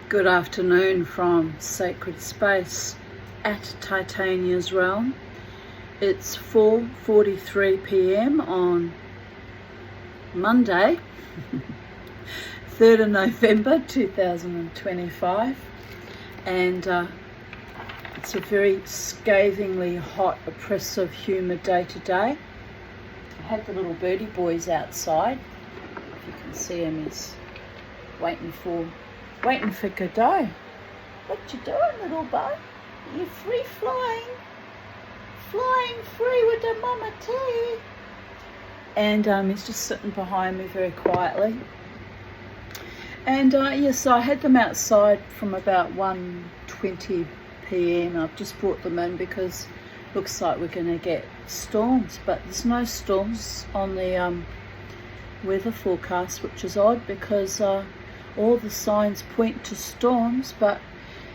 Good afternoon from Sacred Space at Titania's Realm. It's 4:43 p.m. on Monday, 3rd of November 2025, and it's a very scathingly hot, oppressive, humid day today. I had the little birdie boys outside. If you can see him, he's waiting for Godot. What you doing, little bug? You free flying free with the mama tea. And he's just sitting behind me very quietly. And yes, I had them outside from about 1:20 p.m. I've just brought them in because it looks like we're going to get storms, but there's no storms on the weather forecast, which is odd because all the signs point to storms. But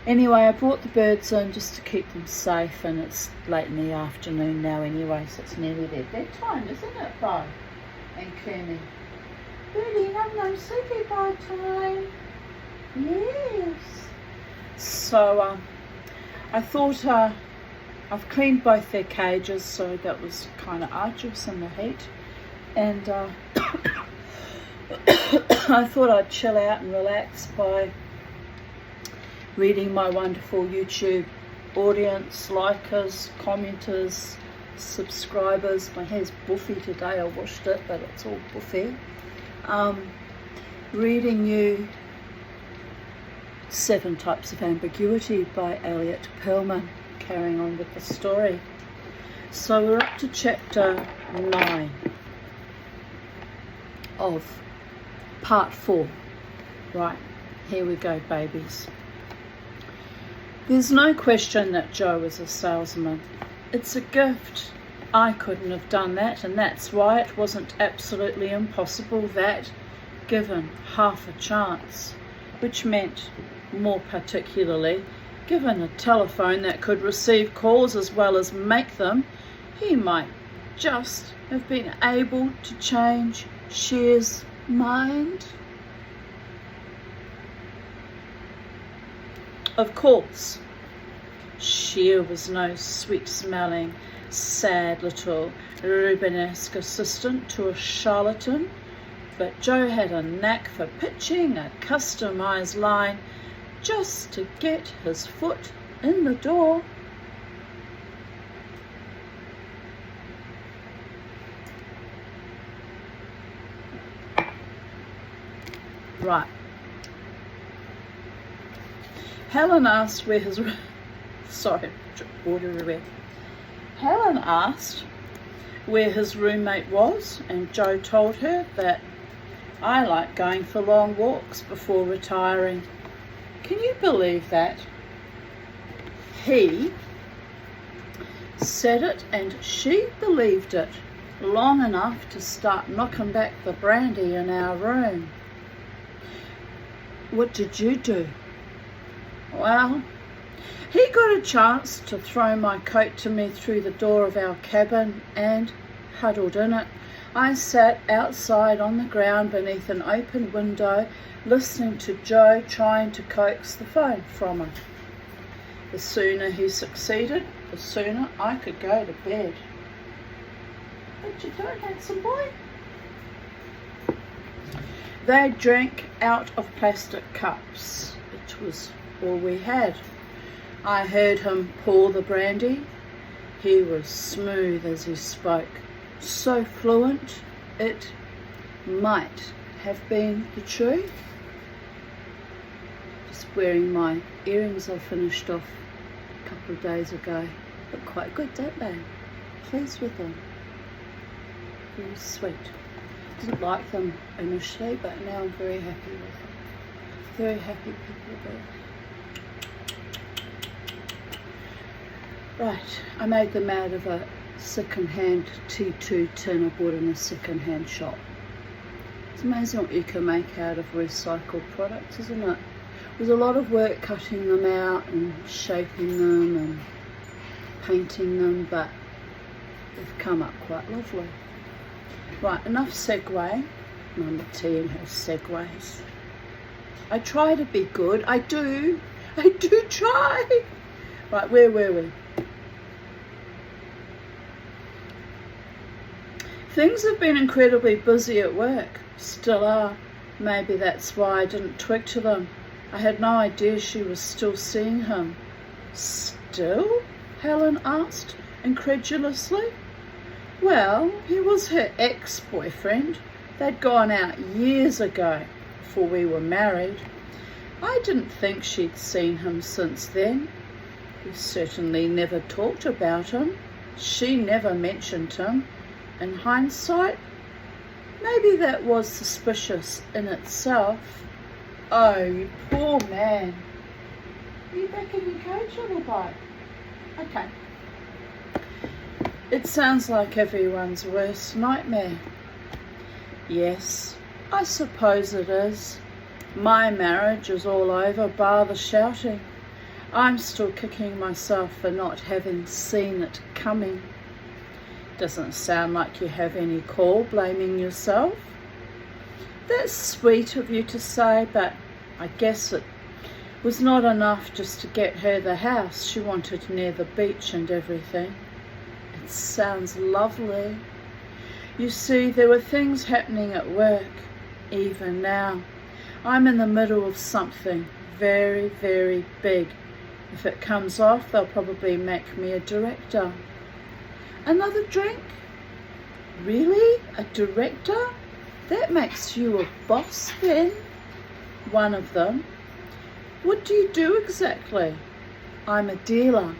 anyway, I brought the birds in just to keep them safe, and it's late in the afternoon now anyway, so it's nearly their bedtime, isn't it, Bo and Clemmy? Birdie, no sleepy by time. Yes. So I thought I've cleaned both their cages, so that was kind of arduous in the heat, and I thought I'd chill out and relax by reading my wonderful YouTube audience, likers, commenters, subscribers. My hair's buffy today, I washed it, but it's all buffy. Reading you 7 Types of Ambiguity by Elliot Perlman, carrying on with the story. So we're up to chapter 9 of part 4. Right, here we go, babies. There's no question that Joe is a salesman. It's a gift. I couldn't have done that, and that's why it wasn't absolutely impossible that, given half a chance, which meant, more particularly, given a telephone that could receive calls as well as make them, he might just have been able to change Shear's mind. Of course, Shear was no sweet-smelling, sad little Rubenesque assistant to a charlatan, but Joe had a knack for pitching a customised line just to get his foot in the door. Right. Helen asked where his Helen asked where his roommate was, and Joe told her that I like going for long walks before retiring. Can you believe that? He said it and she believed it long enough to start knocking back the brandy in our room. What did you do? Well, he got a chance to throw my coat to me through the door of our cabin, and, huddled in it, I sat outside on the ground beneath an open window, listening to Joe trying to coax the phone from him. The sooner he succeeded, the sooner I could go to bed. What you doing, handsome boy? They drank out of plastic cups. It was all we had. I heard him pour the brandy. He was smooth as he spoke, so fluent it might have been the truth. Just wearing my earrings I finished off a couple of days ago. Look quite good, don't they? Pleased with them. Very sweet. Didn't like them initially, but now I'm very happy with them. Very happy people there. Right, I made them out of a second-hand T2 tin I bought in a second-hand shop. It's amazing what you can make out of recycled products, isn't it? There's a lot of work cutting them out and shaping them and painting them, but they've come up quite lovely. Right, enough segue. Mama T and her segues. I try to be good. I do try. Right, where were we? Things have been incredibly busy at work. Still are. Maybe that's why I didn't twig to them. I had no idea she was still seeing him. Still? Helen asked incredulously. Well, he was her ex-boyfriend. They'd gone out years ago, before we were married. I didn't think she'd seen him since then. We certainly never talked about him. She never mentioned him. In hindsight, maybe that was suspicious in itself. Oh, you poor man. Are you back in your coach, little boy? Okay. It sounds like everyone's worst nightmare. Yes, I suppose it is. My marriage is all over, bar the shouting. I'm still kicking myself for not having seen it coming. Doesn't sound like you have any call blaming yourself. That's sweet of you to say, but I guess it was not enough just to get her the house she wanted near the beach and everything. It sounds lovely. You see, there were things happening at work, even now. I'm in the middle of something very, very big. If it comes off, they'll probably make me a director. Another drink? Really? A director? That makes you a boss then? One of them. What do you do exactly? I'm a dealer.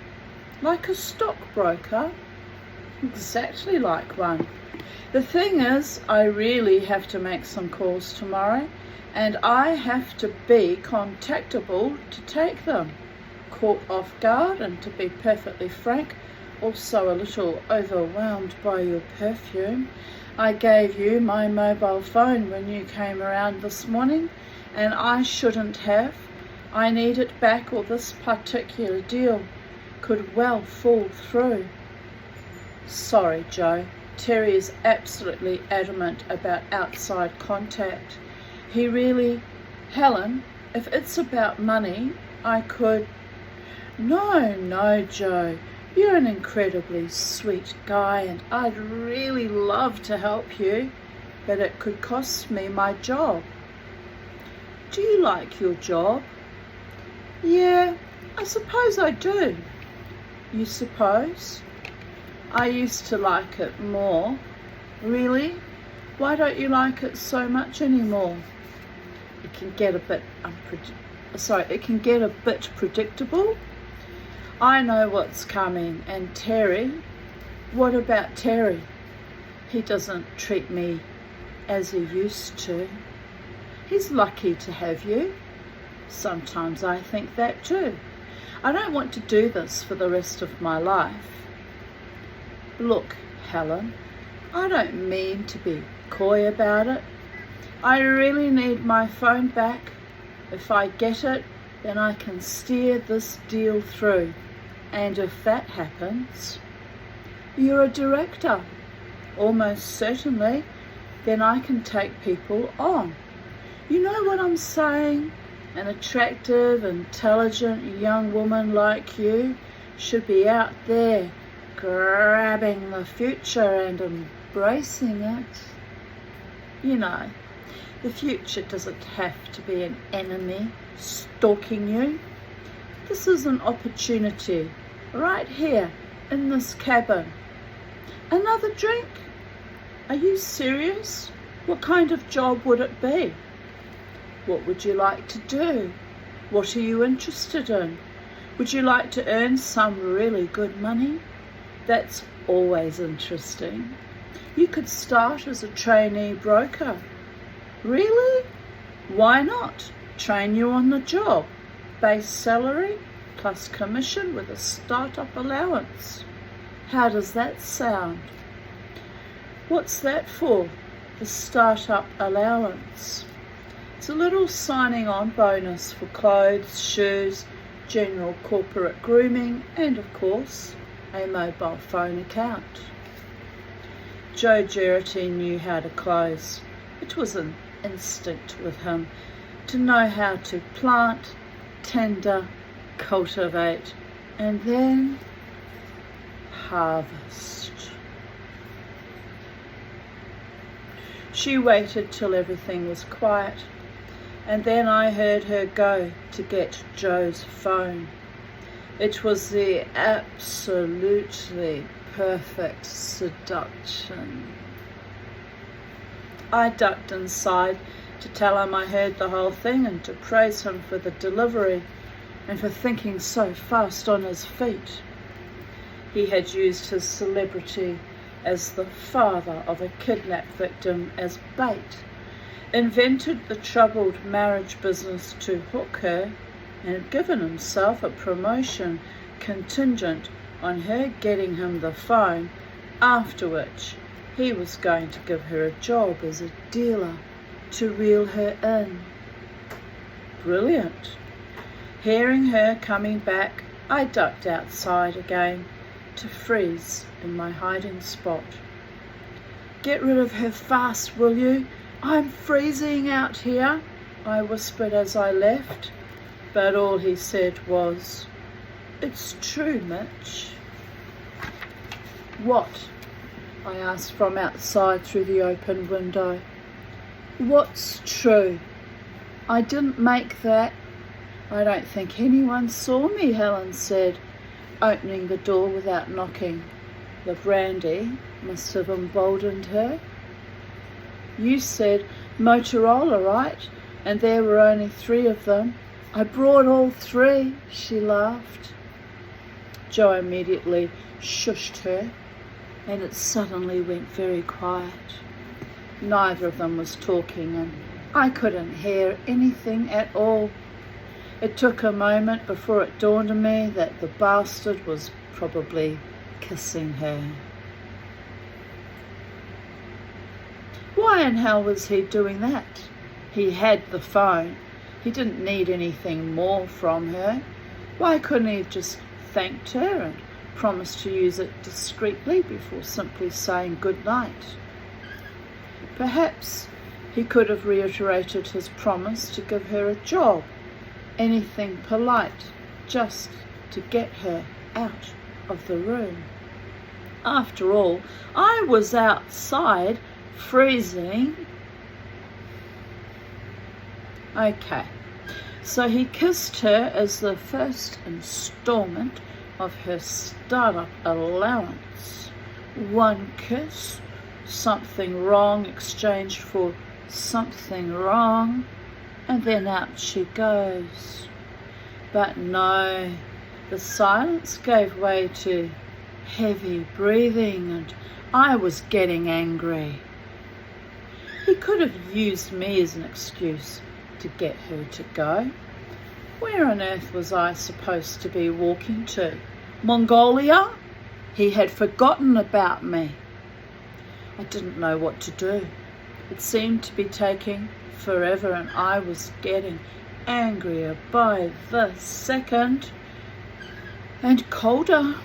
Like a stockbroker? Exactly like one. The thing is, I really have to make some calls tomorrow, and I have to be contactable to take them. Caught off guard, and to be perfectly frank, also a little overwhelmed by your perfume. I gave you my mobile phone when you came around this morning, and I shouldn't have. I need it back, or this particular deal could well fall through. Sorry, Joe. Terry is absolutely adamant about outside contact. He really... Helen, if it's about money, I could... No, Joe. You're an incredibly sweet guy, and I'd really love to help you, but it could cost me my job. Do you like your job? Yeah, I suppose I do. You suppose? I used to like it more. Really? Why don't you like it so much anymore? It can get a bit predictable. I know what's coming. And Terry? What about Terry? He doesn't treat me as he used to. He's lucky to have you. Sometimes I think that too. I don't want to do this for the rest of my life. Look, Helen, I don't mean to be coy about it. I really need my phone back. If I get it, then I can steer this deal through. And if that happens, you're a director. Almost certainly, then I can take people on. You know what I'm saying? An attractive, intelligent young woman like you should be out there grabbing the future and embracing it. You know, the future doesn't have to be an enemy stalking you. This is an opportunity right here in this cabin. Another drink? Are you serious? What kind of job would it be? What would you like to do? What are you interested in? Would you like to earn some really good money? That's always interesting. You could start as a trainee broker. Really? Why not? Train you on the job. Base salary plus commission with a startup allowance. How does that sound? What's that for? The startup allowance. It's a little signing on bonus for clothes, shoes, general corporate grooming, and of course, a mobile phone account. Joe Geraghty knew how to close. It was an instinct with him. to know how to plant, tender, cultivate, and then harvest. She waited till everything was quiet, and then I heard her go to get Joe's phone. It was the absolutely perfect seduction. I ducked inside to tell him I heard the whole thing and to praise him for the delivery and for thinking so fast on his feet. He had used his celebrity as the father of a kidnapped victim as bait, invented the troubled marriage business to hook her, and given himself a promotion contingent on her getting him the phone, after which he was going to give her a job as a dealer to reel her in. Brilliant. Hearing her coming back, I ducked outside again to freeze in my hiding spot. "Get rid of her fast, will you? I'm freezing out here," I whispered as I left, but all he said was, "It's true, Mitch." "What?" I asked from outside through the open window. "What's true?" "I didn't make that." "I don't think anyone saw me," Helen said, opening the door without knocking. The brandy must have emboldened her. "You said Motorola, right? And there were only 3 of them." "I brought all 3, she laughed. Joe immediately shushed her, and it suddenly went very quiet. Neither of them was talking, and I couldn't hear anything at all. It took a moment before it dawned on me that the bastard was probably kissing her. Why in hell was he doing that? He had the phone. He didn't need anything more from her. Why couldn't he have just thanked her and promised to use it discreetly before simply saying good night? Perhaps he could have reiterated his promise to give her a job, anything polite, just to get her out of the room. After all, I was outside, freezing. Okay, so he kissed her as the first installment of her startup allowance. 1 kiss, something wrong exchanged for something wrong, and then out she goes. But no, the silence gave way to heavy breathing, and I was getting angry. He could have used me as an excuse to get her to go. Where on earth was I supposed to be walking to? Mongolia? He had forgotten about me. I didn't know what to do. It seemed to be taking forever, and I was getting angrier by the second and colder.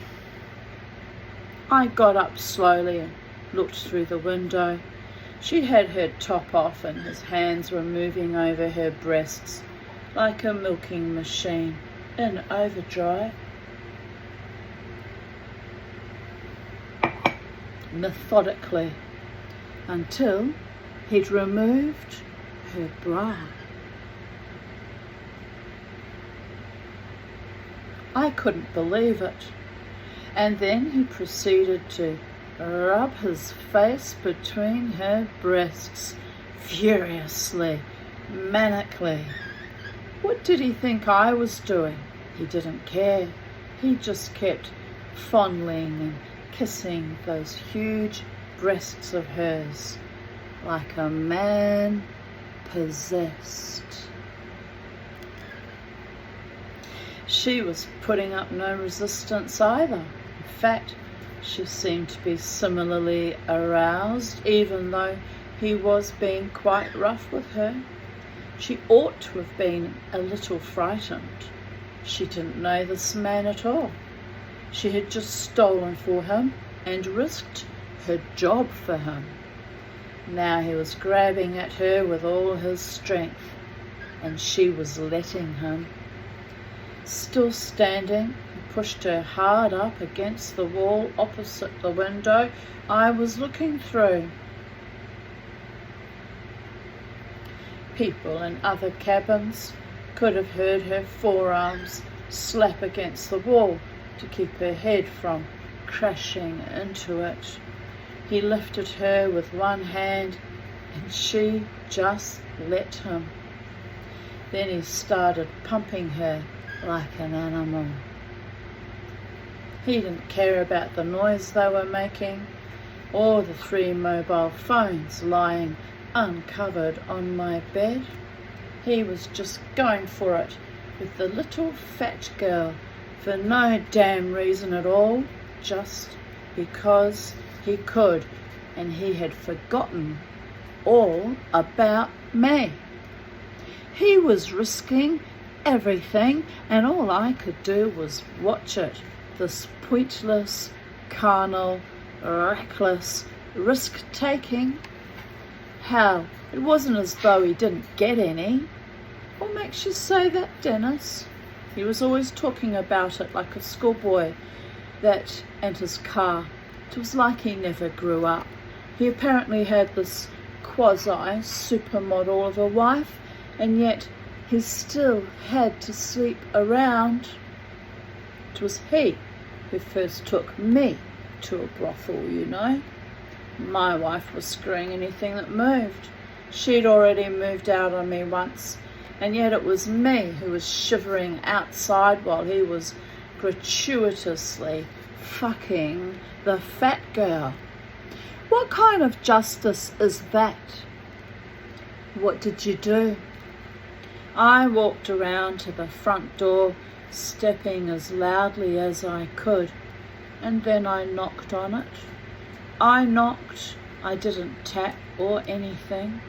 I got up slowly and looked through the window. She had her top off and his hands were moving over her breasts like a milking machine in overdrive. Methodically, until he'd removed her bra. I couldn't believe it. And then he proceeded to rub his face between her breasts, furiously, manically. What did he think I was doing? He didn't care. He just kept fondling and kissing those huge breasts of hers like a man possessed. She was putting up no resistance either. In fact, she seemed to be similarly aroused, even though he was being quite rough with her. She ought to have been a little frightened. She didn't know this man at all. She had just stolen for him and risked her job for him. Now he was grabbing at her with all his strength. and she was letting him. Still standing, he pushed her hard up against the wall opposite the window I was looking through. People in other cabins could have heard her forearms slap against the wall to keep her head from crashing into it. He lifted her with one hand and she just let him. Then he started pumping her like an animal. He didn't care about the noise they were making or the 3 mobile phones lying uncovered on my bed. He was just going for it with the little fat girl for no damn reason at all, just because he could, and he had forgotten all about me. He was risking everything, and all I could do was watch it, this pointless, carnal, reckless risk-taking. Hell, it wasn't as though he didn't get any. What makes you say that, Dennis? He was always talking about it like a schoolboy, that and his car. It was like he never grew up. He apparently had this quasi-supermodel of a wife, and yet he still had to sleep around. It was he who first took me to a brothel, you know. My wife was screwing anything that moved. She'd already moved out on me once, and yet it was me who was shivering outside while he was gratuitously fucking the fat girl. What kind of justice is that? What did you do? I walked around to the front door, stepping as loudly as I could, and then I knocked on it. I knocked, I didn't tap or anything.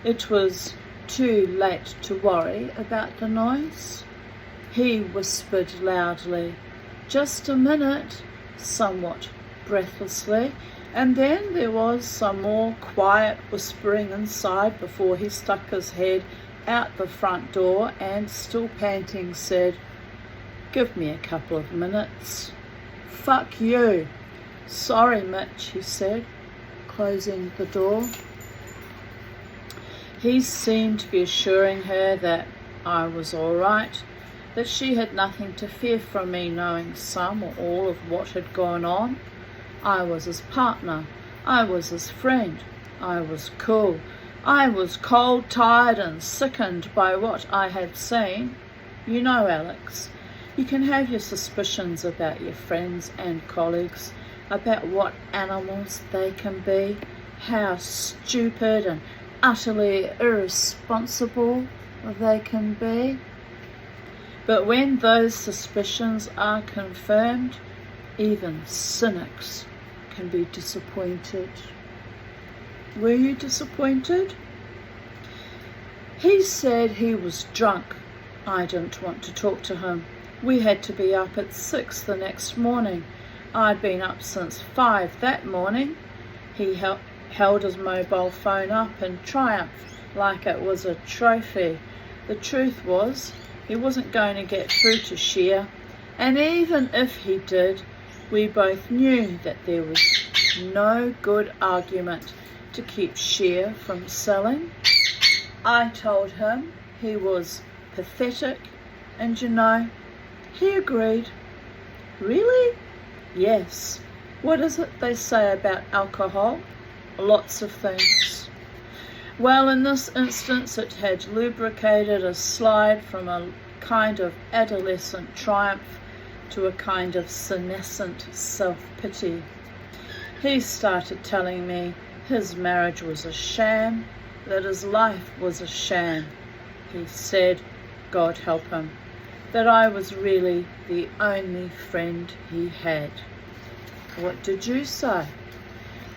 It was too late to worry about the noise. He whispered loudly, "Just a minute," somewhat breathlessly, and then there was some more quiet whispering inside before he stuck his head out the front door and, still panting, said, "Give me a couple of minutes." "Fuck you." "Sorry, Mitch," he said, closing the door. He seemed to be assuring her that I was all right, that she had nothing to fear from me knowing some or all of what had gone on. I was his partner. I was his friend. I was cool. I was cold, tired and sickened by what I had seen. You know, Alex, you can have your suspicions about your friends and colleagues, about what animals they can be, how stupid and utterly irresponsible they can be. But when those suspicions are confirmed, even cynics can be disappointed. Were you disappointed? He said he was drunk. I didn't want to talk to him. We had to be up at 6 the next morning. I'd been up since 5 that morning. He held his mobile phone up in triumph like it was a trophy. The truth was, he wasn't going to get through to Sheer, and even if he did, we both knew that there was no good argument to keep Sheer from selling. I told him he was pathetic, and you know, he agreed. Really? Yes. What is it they say about alcohol? Lots of things. Well, in this instance, it had lubricated a slide from a kind of adolescent triumph to a kind of senescent self-pity. He started telling me his marriage was a sham, that his life was a sham. He said, God help him, that I was really the only friend he had. What did you say?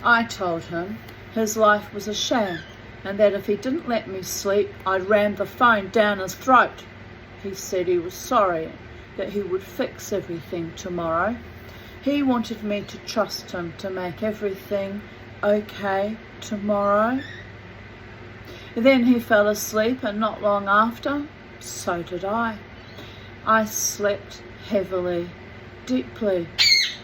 I told him his life was a sham, and that if he didn't let me sleep, I'd ram the phone down his throat. He said he was sorry, that he would fix everything tomorrow. He wanted me to trust him to make everything okay tomorrow. Then he fell asleep, and not long after, so did I. I slept heavily, deeply,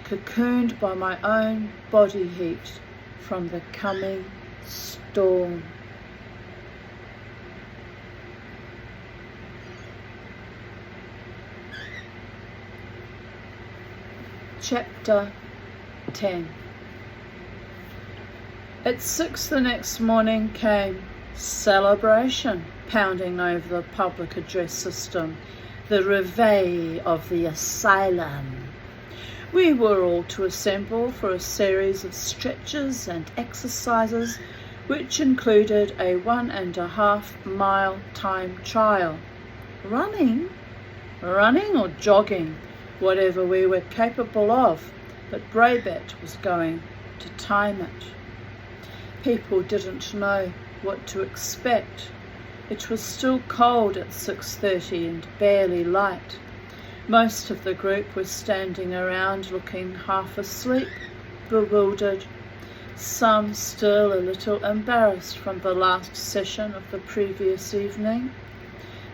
cocooned by my own body heat from the coming storm. Chapter 10. At 6 the next morning came celebration, pounding over the public address system, the reveille of the asylum. We were all to assemble for a series of stretches and exercises, which included a 1.5 mile time trial. Running or jogging, whatever we were capable of, but Brabet was going to time it. People didn't know what to expect. It was still cold at 6:30 and barely light. Most of the group was standing around looking half asleep, bewildered, some still a little embarrassed from the last session of the previous evening.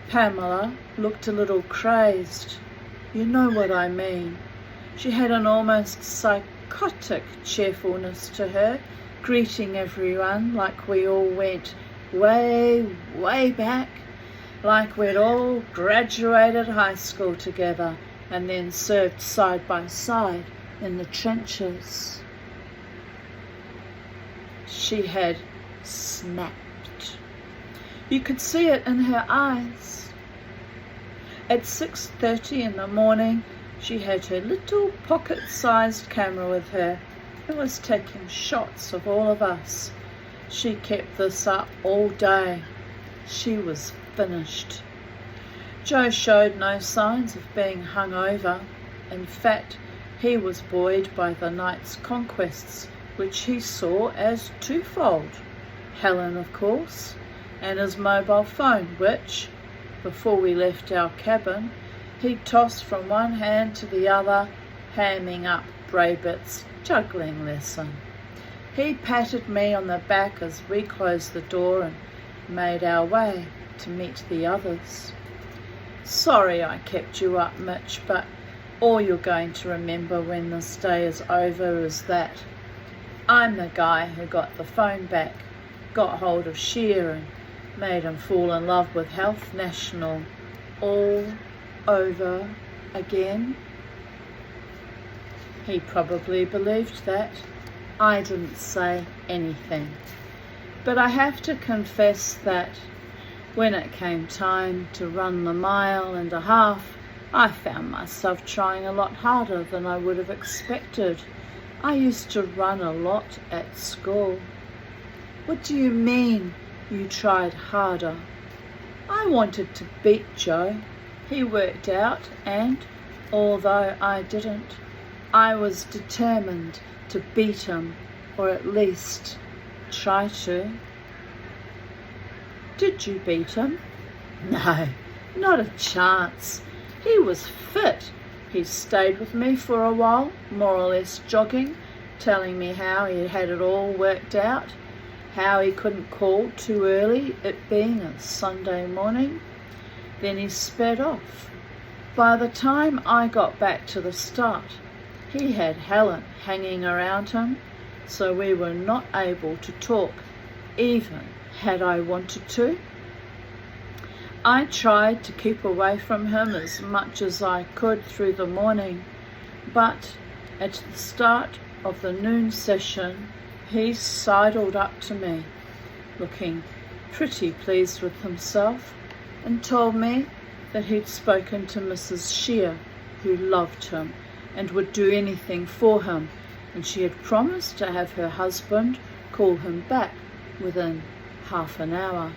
Pamela looked a little crazed. You know what I mean. She had an almost psychotic cheerfulness to her, greeting everyone like we all went way, way back, like we'd all graduated high school together and then served side by side in the trenches. She had snapped. You could see it in her eyes. At 6:30 in the morning, she had her little pocket-sized camera with her. It was taking shots of all of us. She kept this up all day. She was finished. Joe showed no signs of being hungover. In fact, he was buoyed by the night's conquests, which he saw as twofold. Helen, of course, and his mobile phone, which, before we left our cabin, he tossed from one hand to the other, hamming up Brabet's juggling lesson. He patted me on the back as we closed the door and made our way to meet the others. Sorry I kept you up, Mitch, but all you're going to remember when this day is over is that I'm the guy who got the phone back, got hold of Shear and made him fall in love with Health National all over again. He probably believed that. I didn't say anything. But I have to confess that when it came time to run the 1.5 miles, I found myself trying a lot harder than I would have expected. I used to run a lot at school. What do you mean you tried harder? I wanted to beat Joe. He worked out, and although I didn't, I was determined to beat him, or at least try to. Did you beat him? No, not a chance. He was fit. He stayed with me for a while, more or less jogging, telling me how he had it all worked out, how he couldn't call too early, it being a Sunday morning. Then he sped off. By the time I got back to the start, he had Helen hanging around him, so we were not able to talk, even had I wanted to. I tried to keep away from him as much as I could through the morning, but at the start of the noon session, he sidled up to me, looking pretty pleased with himself, and told me that he'd spoken to Mrs. Shear, who loved him and would do anything for him, and she had promised to have her husband call him back within half an hour.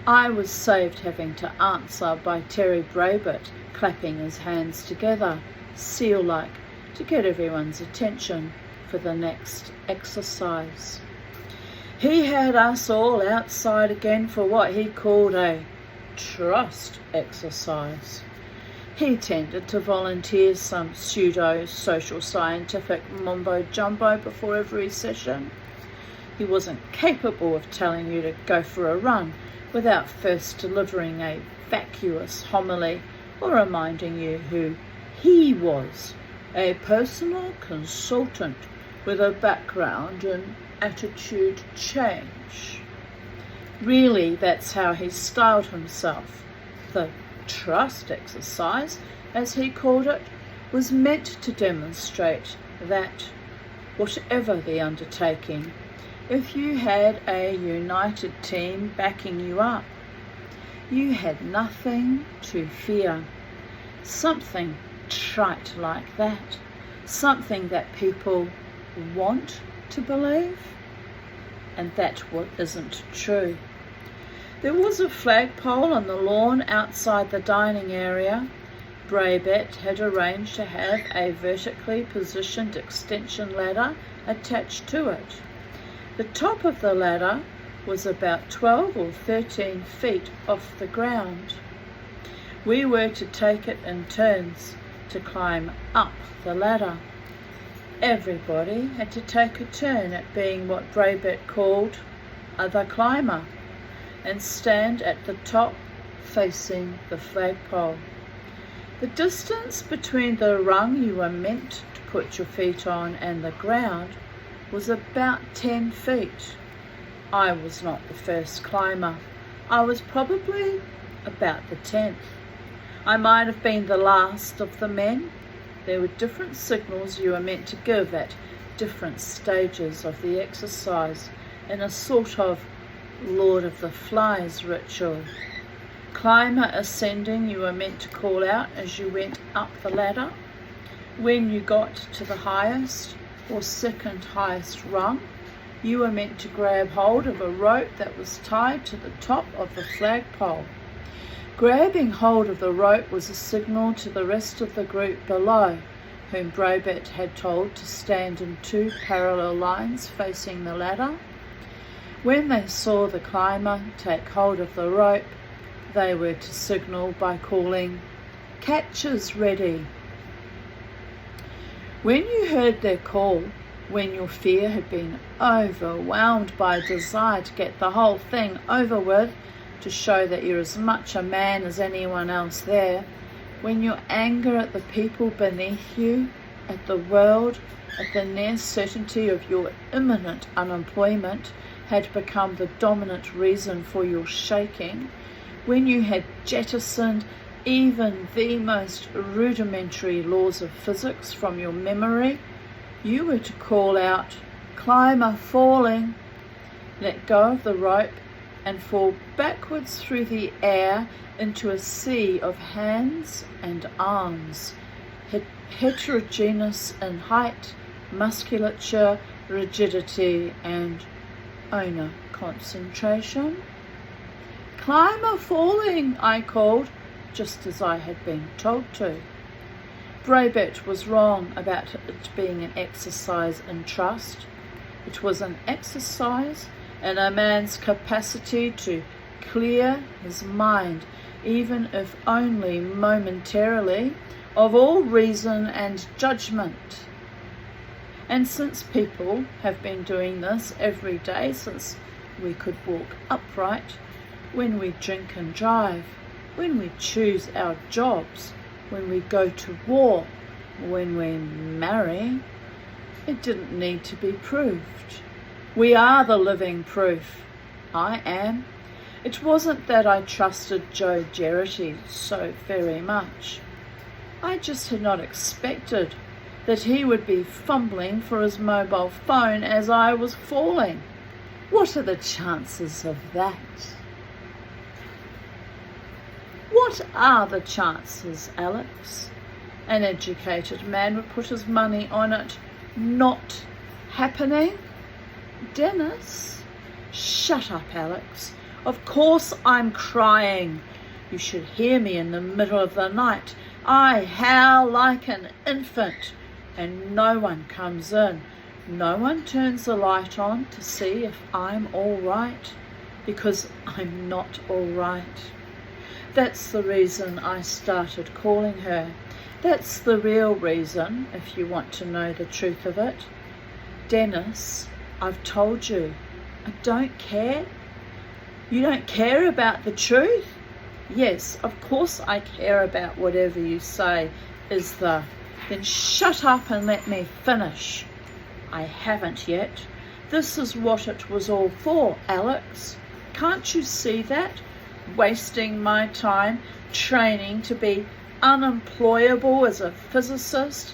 I was saved having to answer by Terry Brabet clapping his hands together, seal-like, to get everyone's attention for the next exercise. He had us all outside again for what he called a trust exercise. He tended to volunteer some pseudo-social scientific mumbo-jumbo before every session. He wasn't capable of telling you to go for a run without first delivering a vacuous homily or reminding you who he was, a personal consultant with a background in attitude change. Really, that's how he styled himself. The trust exercise, as he called it, was meant to demonstrate that, whatever the undertaking, if you had a united team backing you up, you had nothing to fear. Something trite like that. Something that people want to believe, and that what isn't true. There was a flagpole on the lawn outside the dining area. Braybet had arranged to have a vertically positioned extension ladder attached to it. The top of the ladder was about 12 or 13 feet off the ground. We were to take it in turns to climb up the ladder. Everybody had to take a turn at being what Braybet called the climber, and stand at the top facing the flagpole. The distance between the rung you were meant to put your feet on and the ground was about 10 feet. I was not the first climber. I was probably about the 10th. I might have been the last of the men. There were different signals you were meant to give at different stages of the exercise in a sort of Lord of the Flies ritual. Climber ascending, you were meant to call out as you went up the ladder. When you got to the highest or second highest rung, you were meant to grab hold of a rope that was tied to the top of the flagpole. Grabbing hold of the rope was a signal to the rest of the group below, whom Braybet had told to stand in 2 parallel lines facing the ladder. When they saw the climber take hold of the rope, they were to signal by calling, "Catches ready." When you heard their call, when your fear had been overwhelmed by a desire to get the whole thing over with, to show that you're as much a man as anyone else there, when your anger at the people beneath you, at the world, at the near certainty of your imminent unemployment had become the dominant reason for your shaking, when you had jettisoned even the most rudimentary laws of physics from your memory, you were to call out, "Climber falling," let go of the rope and fall backwards through the air into a sea of hands and arms, heterogeneous in height, musculature, rigidity, and owner concentration. "Climber falling," I called, just as I had been told to. Braybet was wrong about it being an exercise in trust. It was an exercise in a man's capacity to clear his mind, even if only momentarily, of all reason and judgment. And since people have been doing this every day since we could walk upright, when we drink and drive, when we choose our jobs, when we go to war, when we marry, it didn't need to be proved. We are the living proof. I am. It wasn't that I trusted Joe Geraghty so very much. I just had not expected that he would be fumbling for his mobile phone as I was falling. What are the chances of that? What are the chances, Alex? An educated man would put his money on it not happening. Dennis? Shut up, Alex. Of course I'm crying. You should hear me in the middle of the night. I howl like an infant, and no one comes in. No one turns the light on to see if I'm all right, because I'm not all right. That's the reason I started calling her. That's the real reason, if you want to know the truth of it. Dennis, I've told you, I don't care. You don't care about the truth? Yes, of course I care about whatever you say is the... Then shut up and let me finish. I haven't yet. This is what it was all for, Alex. Can't you see that? Wasting my time training to be unemployable as a physicist,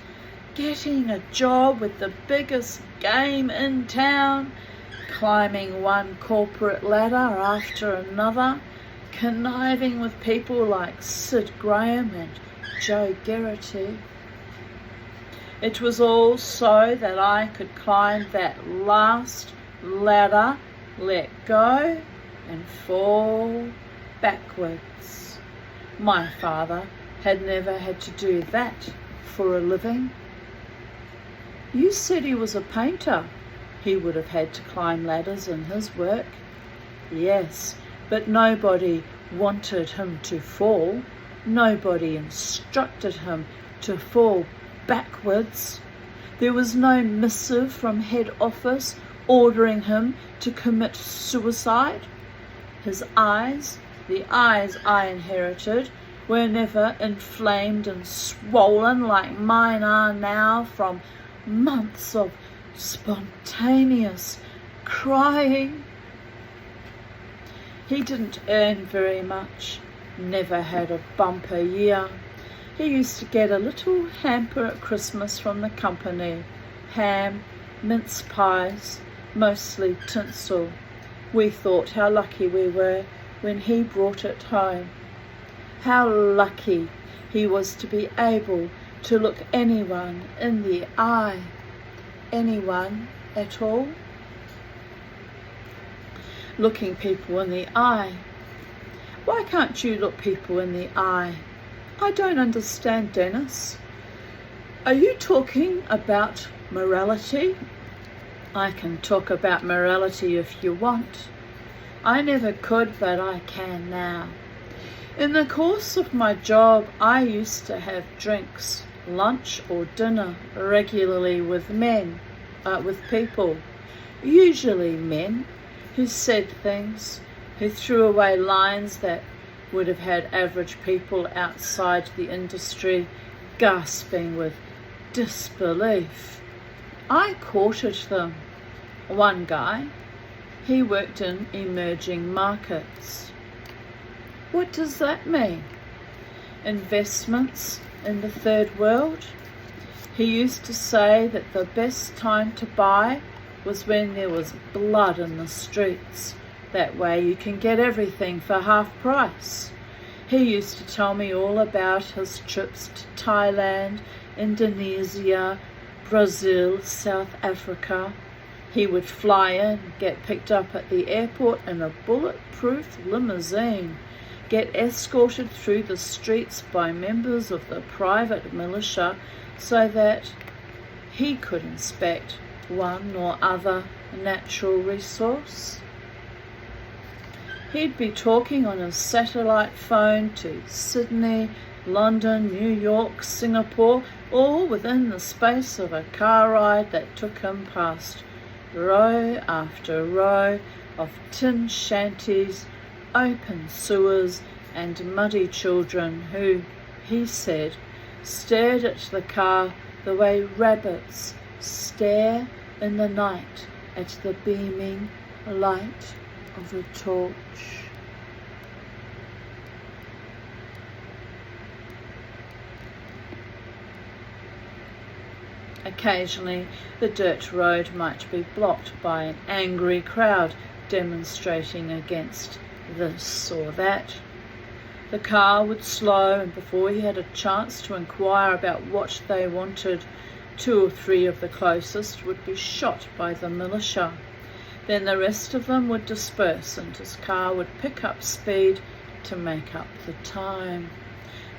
getting a job with the biggest game in town, climbing one corporate ladder after another, conniving with people like Sid Graham and Joe Geraghty. It was all so that I could climb that last ladder, let go, and fall backwards. My father had never had to do that for a living. You said he was a painter. He would have had to climb ladders in his work. Yes, but nobody wanted him to fall. Nobody instructed him to fall backwards. There was no missive from head office ordering him to commit suicide. His eyes, the eyes I inherited, were never inflamed and swollen like mine are now from months of spontaneous crying. He didn't earn very much, never had a bumper year. He used to get a little hamper at Christmas from the company, ham, mince pies, mostly tinsel. We thought how lucky we were when he brought it home. How lucky he was to be able to look anyone in the eye. Anyone at all. Looking people in the eye. Why can't you look people in the eye? I don't understand, Dennis. Are you talking about morality? I can talk about morality if you want. I never could, but I can now. In the course of my job, I used to have drinks, lunch or dinner regularly with people, usually men, who said things, who threw away lines that would have had average people outside the industry gasping with disbelief. I courted them. One guy, he worked in emerging markets. What does that mean? Investments in the third world? He used to say that the best time to buy was when there was blood in the streets. That way you can get everything for half price. He used to tell me all about his trips to Thailand, Indonesia, Brazil, South Africa. He would fly in, get picked up at the airport in a bulletproof limousine, get escorted through the streets by members of the private militia so that he could inspect one or other natural resource. He'd be talking on his satellite phone to Sydney, London, New York, Singapore, all within the space of a car ride that took him past row after row of tin shanties, open sewers and muddy children who, he said, stared at the car the way rabbits stare in the night at the beaming light of a torch. Occasionally, the dirt road might be blocked by an angry crowd demonstrating against this or that. The car would slow, and before he had a chance to inquire about what they wanted, 2 or 3 of the closest would be shot by the militia. Then the rest of them would disperse, and his car would pick up speed to make up the time.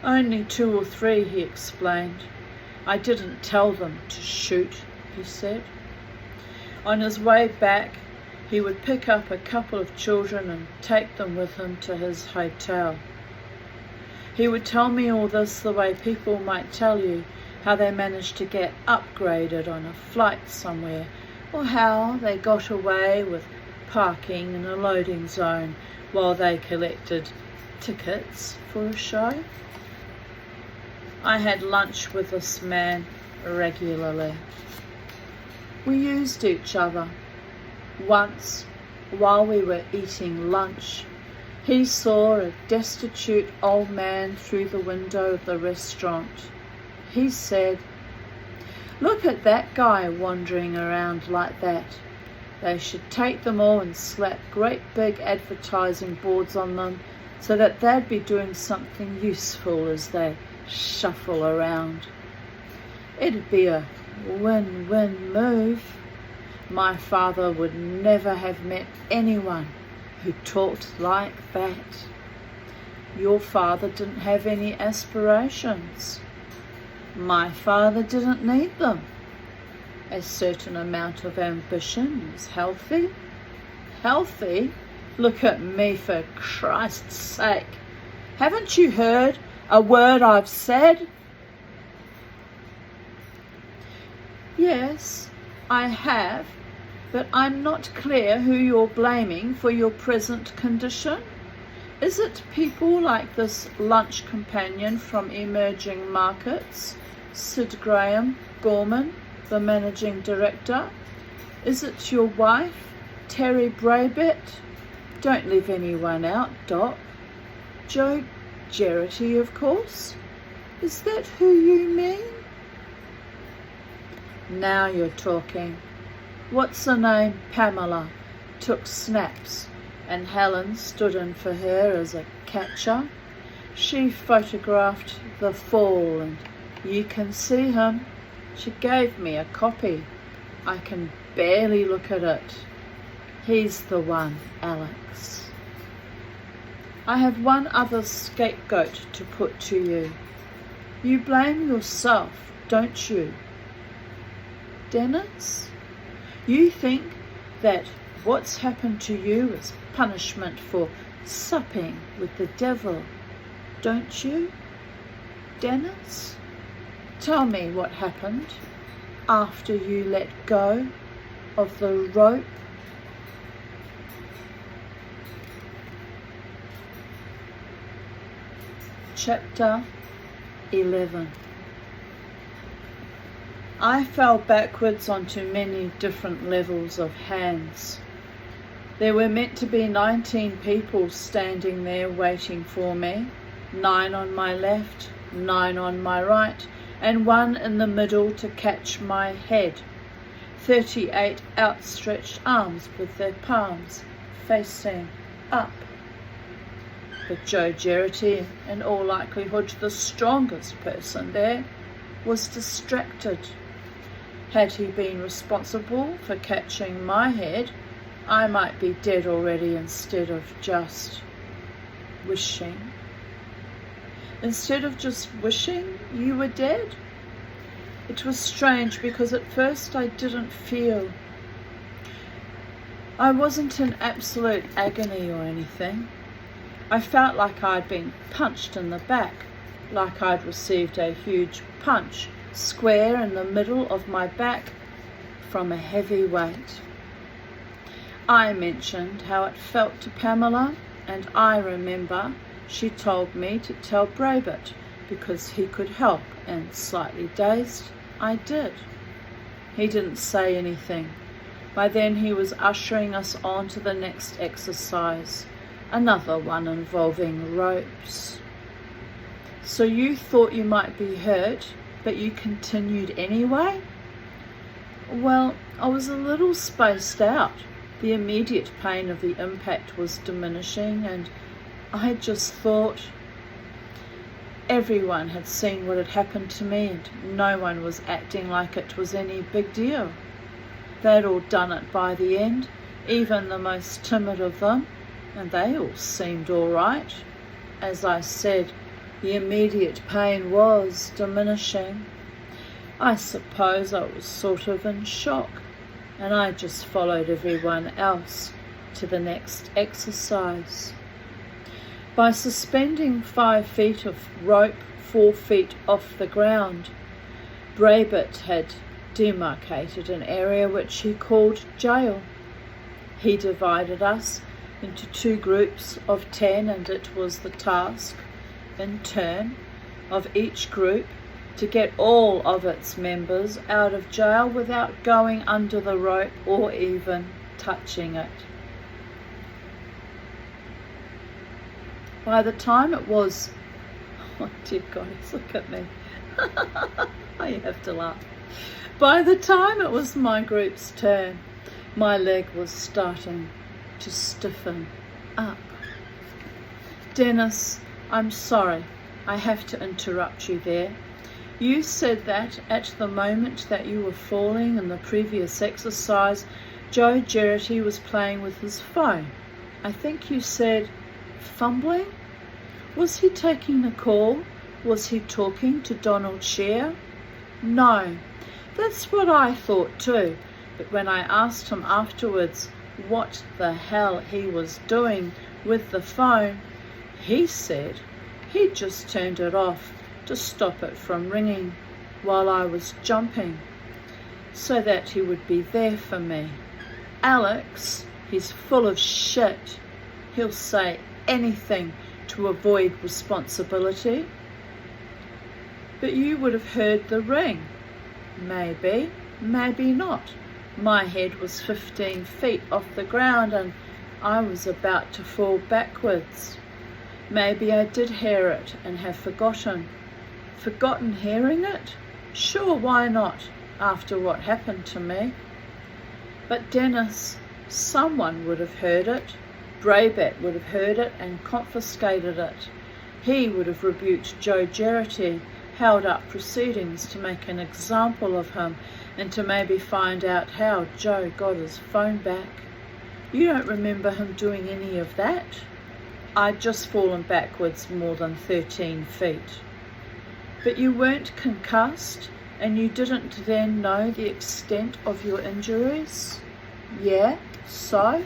Only 2 or 3, he explained. I didn't tell them to shoot, he said. On his way back, he would pick up a couple of children and take them with him to his hotel. He would tell me all this the way people might tell you how they managed to get upgraded on a flight somewhere, or how they got away with parking in a loading zone while they collected tickets for a show. I had lunch with this man regularly. We used each other. Once, while we were eating lunch, he saw a destitute old man through the window of the restaurant. He said, "Look at that guy wandering around like that. They should take them all and slap great big advertising boards on them so that they'd be doing something useful as they shuffle around. It'd be a win-win move. My father would never have met anyone who talked like that." Your father didn't have any aspirations. My father didn't need them. A certain amount of ambition is healthy. Healthy? Look at me, for Christ's sake. Haven't you heard a word I've said? Yes, I have, but I'm not clear who you're blaming for your present condition. Is it people like this lunch companion from Emerging Markets, Sid Graham Gorman, the managing director? Is it your wife, Terry Braybett? Don't leave anyone out, Doc. Joe Geraghty, of course. Is that who you mean? Now you're talking. What's her name? Pamela took snaps, and Helen stood in for her as a catcher. She photographed the fall, and you can see him. She gave me a copy. I can barely look at it. He's the one, Alex. I have one other scapegoat to put to you. You blame yourself, don't you? Dennis? You think that what's happened to you is punishment for supping with the devil, don't you, Dennis? Tell me what happened after you let go of the rope. Chapter 11. I fell backwards onto many different levels of hands. There were meant to be 19 people standing there waiting for me, 9 on my left, 9 on my right, and 1 in the middle to catch my head. 38 outstretched arms with their palms facing up. But Joe Geraghty, in all likelihood the strongest person there, was distracted. Had he been responsible for catching my head, I might be dead already instead of just wishing. Instead of just wishing you were dead? It was strange because at first I didn't feel. I wasn't in absolute agony or anything. I felt like I'd been punched in the back, like I'd received a huge punch square in the middle of my back from a heavy weight. I mentioned how it felt to Pamela, and I remember she told me to tell Braybett because he could help, and slightly dazed, I did. He didn't say anything. By then he was ushering us on to the next exercise, another one involving ropes. So you thought you might be hurt, but you continued anyway? Well, I was a little spaced out. The immediate pain of the impact was diminishing, and I just thought everyone had seen what had happened to me, and no one was acting like it was any big deal. They'd all done it by the end, even the most timid of them, and they all seemed all right. As I said, the immediate pain was diminishing. I suppose I was sort of in shock, and I just followed everyone else to the next exercise. By suspending 5 feet of rope 4 feet off the ground, Braybett had demarcated an area which he called jail. He divided us into 2 groups of 10, and it was the task, in turn, of each group to get all of its members out of jail without going under the rope or even touching it. By the time it was, oh dear God, look at me. I have to laugh. By the time it was my group's turn, my leg was starting to stiffen up. Dennis, I'm sorry, I have to interrupt you there. You said that at the moment that you were falling in the previous exercise, Joe Geraghty was playing with his phone. I think you said fumbling? Was he taking the call? Was he talking to Donald Shear? No, that's what I thought too. But when I asked him afterwards what the hell he was doing with the phone, he said he'd just turned it off to stop it from ringing while I was jumping, so that he would be there for me. Alex, he's full of shit. He'll say anything to avoid responsibility. But you would have heard the ring. Maybe, maybe not. My head was 15 feet off the ground and I was about to fall backwards. Maybe I did hear it and have forgotten. Forgotten hearing it? Sure, why not, after what happened to me? But Dennis, someone would have heard it. Braybat would have heard it and confiscated it. He would have rebuked Joe Geraghty, held up proceedings to make an example of him and to maybe find out how Joe got his phone back. You don't remember him doing any of that? I'd just fallen backwards more than 13 feet. But you weren't concussed and you didn't then know the extent of your injuries? Yeah, so?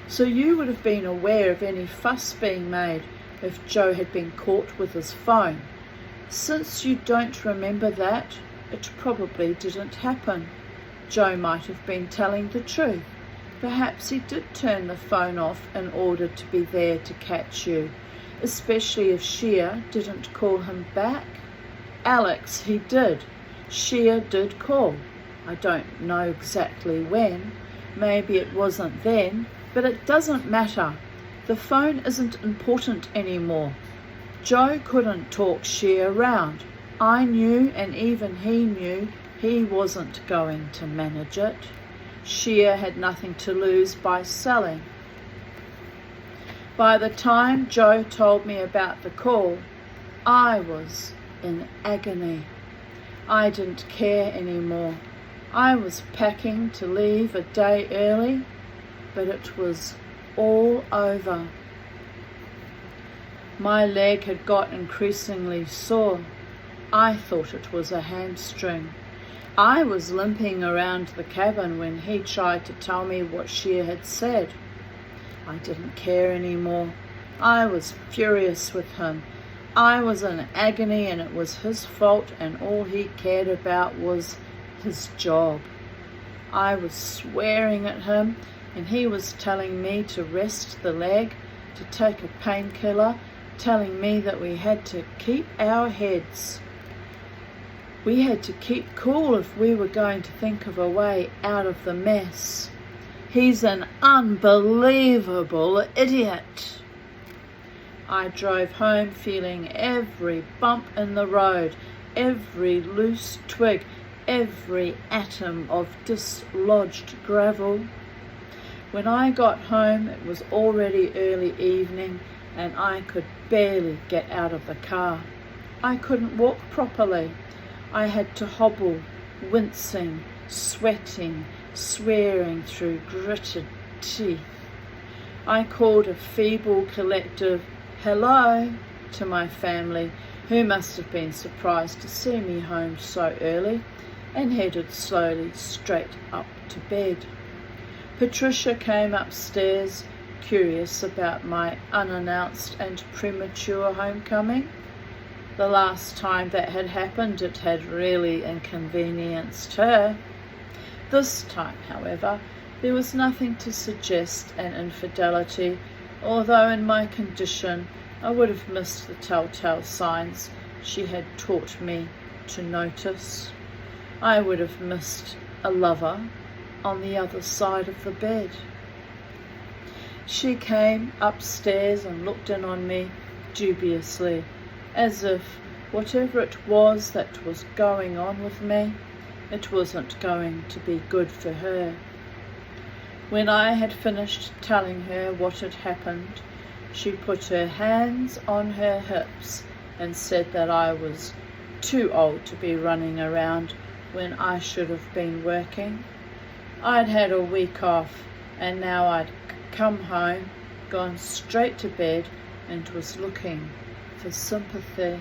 So you would have been aware of any fuss being made if Joe had been caught with his phone. Since you don't remember that, it probably didn't happen. Joe might have been telling the truth. Perhaps he did turn the phone off in order to be there to catch you, especially if Shear didn't call him back. Alex, he did. Shear did call. I don't know exactly when. Maybe it wasn't then, but it doesn't matter. The phone isn't important anymore. Joe couldn't talk Shear round. I knew, and even he knew, he wasn't going to manage it. Shear had nothing to lose by selling. By the time Joe told me about the call, I was in agony. I didn't care anymore. I was packing to leave a day early, but it was all over. My leg had got increasingly sore. I thought it was a hamstring. I was limping around the cabin when he tried to tell me what Shear had said. I didn't care anymore. I was furious with him. I was in agony and it was his fault and all he cared about was his job. I was swearing at him and he was telling me to rest the leg, to take a painkiller, telling me that we had to keep our heads. We had to keep cool if we were going to think of a way out of the mess. He's an unbelievable idiot. I drove home feeling every bump in the road, every loose twig, every atom of dislodged gravel. When I got home, it was already early evening and I could barely get out of the car. I couldn't walk properly. I had to hobble, wincing, sweating, swearing through gritted teeth. I called a feeble collective hello to my family, who must have been surprised to see me home so early, and headed slowly straight up to bed. Patricia came upstairs, curious about my unannounced and premature homecoming. The last time that had happened, it had really inconvenienced her. This time, however, There was nothing to suggest an infidelity, although in my condition I would have missed the telltale signs she had taught me to notice. I would have missed a lover on the other side of the bed. She came upstairs and looked in on me dubiously, as if whatever it was that was going on with me, it wasn't going to be good for her. When I had finished telling her what had happened, she put her hands on her hips and said that I was too old to be running around when I should have been working. I'd had a week off, and now I'd come home, gone straight to bed, and was looking for sympathy.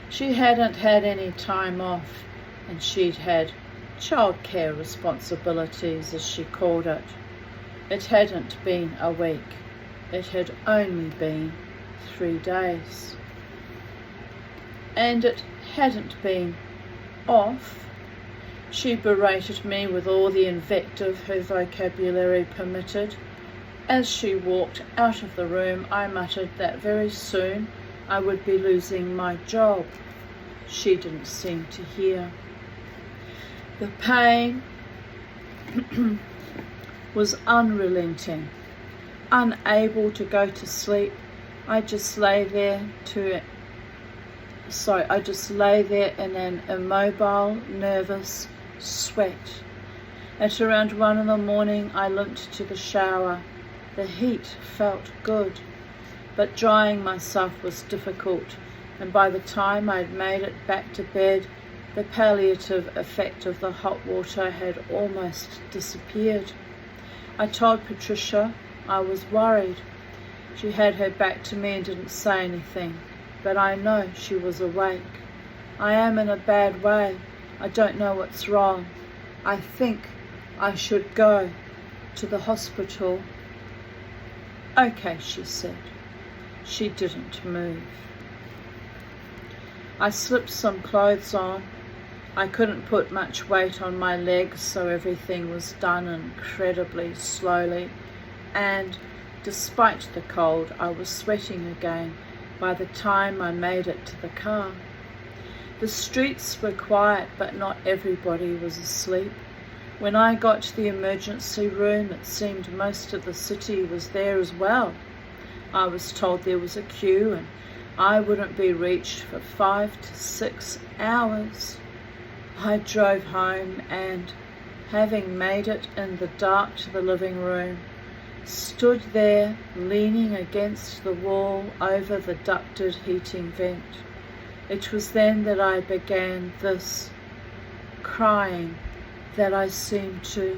She hadn't had any time off, and she'd had childcare responsibilities, as she called it. It hadn't been a week. It had only been 3 days. And it hadn't been off. She berated me with all the invective her vocabulary permitted. As she walked out of the room, I muttered that very soon I would be losing my job. She didn't seem to hear. The pain was unrelenting. Unable to go to sleep, I just lay there in an immobile, nervous sweat. At around 1 a.m, I limped to the shower. The heat felt good, but drying myself was difficult, and by the time I'd made it back to bed, the palliative effect of the hot water had almost disappeared. I told Patricia I was worried. She had her back to me and didn't say anything, but I know she was awake. I am in a bad way. I don't know what's wrong. I think I should go to the hospital. Okay, she said. She didn't move. I slipped some clothes on. I couldn't put much weight on my legs, so everything was done incredibly slowly, and despite the cold, I was sweating again by the time I made it to the car. The streets were quiet, but not everybody was asleep. When I got to the emergency room, it seemed most of the city was there as well. I was told there was a queue and I wouldn't be reached for 5 to 6 hours. I drove home and, having made it in the dark to the living room, stood there leaning against the wall over the ducted heating vent. It was then that I began this crying that I seemed to.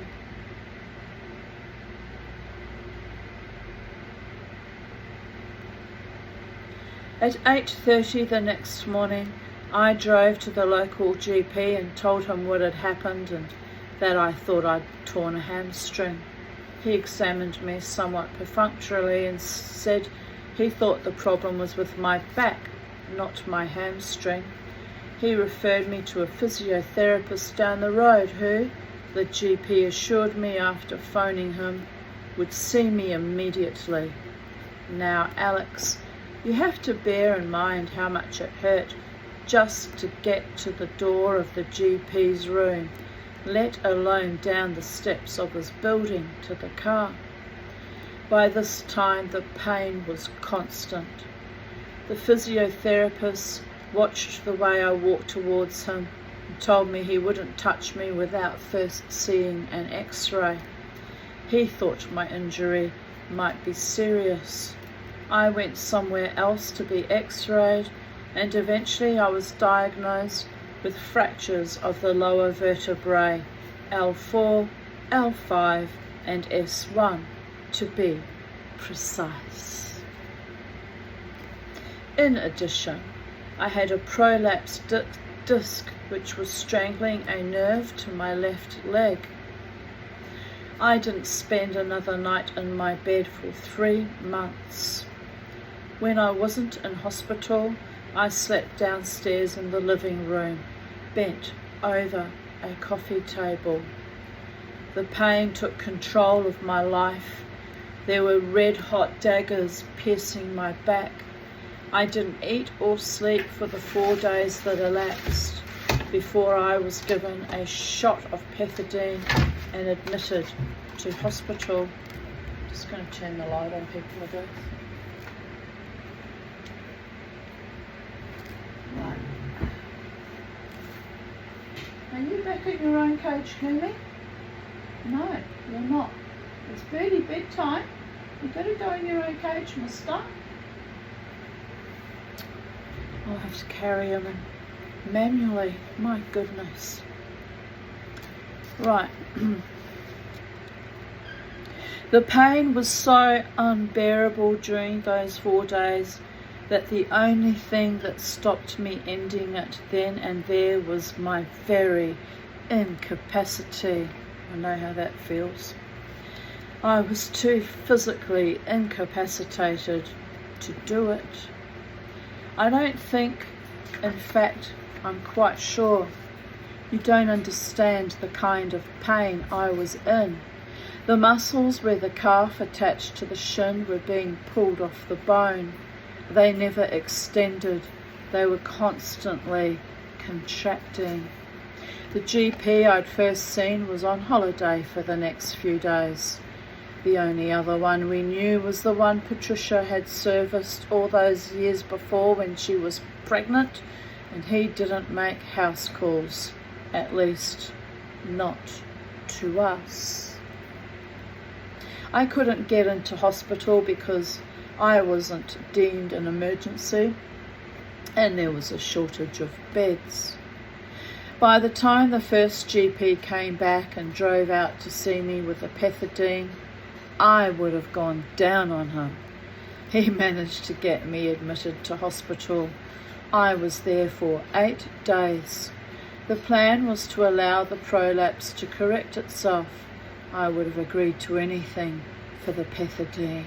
At 8:30 the next morning, I drove to the local GP and told him what had happened and that I thought I'd torn a hamstring. He examined me somewhat perfunctorily and said he thought the problem was with my back, not my hamstring. He referred me to a physiotherapist down the road who, the GP assured me after phoning him, would see me immediately. Now, Alex, you have to bear in mind how much it hurt just to get to the door of the GP's room, let alone down the steps of his building to the car. By this time, the pain was constant. The physiotherapist watched the way I walked towards him and told me he wouldn't touch me without first seeing an X-ray. He thought my injury might be serious. I went somewhere else to be X-rayed, and eventually I was diagnosed with fractures of the lower vertebrae, L4, L5 and S1 to be precise. In addition, I had a prolapsed disc which was strangling a nerve to my left leg. I didn't spend another night in my bed for 3 months. When I wasn't in hospital, I slept downstairs in the living room, bent over a coffee table. The pain took control of my life. There were red-hot daggers piercing my back. I didn't eat or sleep for the 4 days that elapsed before I was given a shot of pethidine and admitted to hospital. Just going to turn the light on, people of Earth. Right. Are you back in your own cage, Kumi? No, you're not. It's birdie bedtime. You've got to go in your own cage, mister. I'll have to carry him in manually. My goodness. Right. The pain was so unbearable during those 4 days that the only thing that stopped me ending it then and there was my very incapacity. I know how that feels. I was too physically incapacitated to do it. I don't think, in fact, I'm quite sure, you don't understand the kind of pain I was in. The muscles where the calf attached to the shin were being pulled off the bone. They never extended. They were constantly contracting. The GP I'd first seen was on holiday for the next few days. The only other one we knew was the one Patricia had serviced all those years before when she was pregnant, and he didn't make house calls, at least not to us. I couldn't get into hospital because I wasn't deemed an emergency and there was a shortage of beds. By the time the first GP came back and drove out to see me with the pethidine, I would have gone down on him. He managed to get me admitted to hospital. I was there for 8 days. The plan was to allow the prolapse to correct itself. I would have agreed to anything for the pethidine.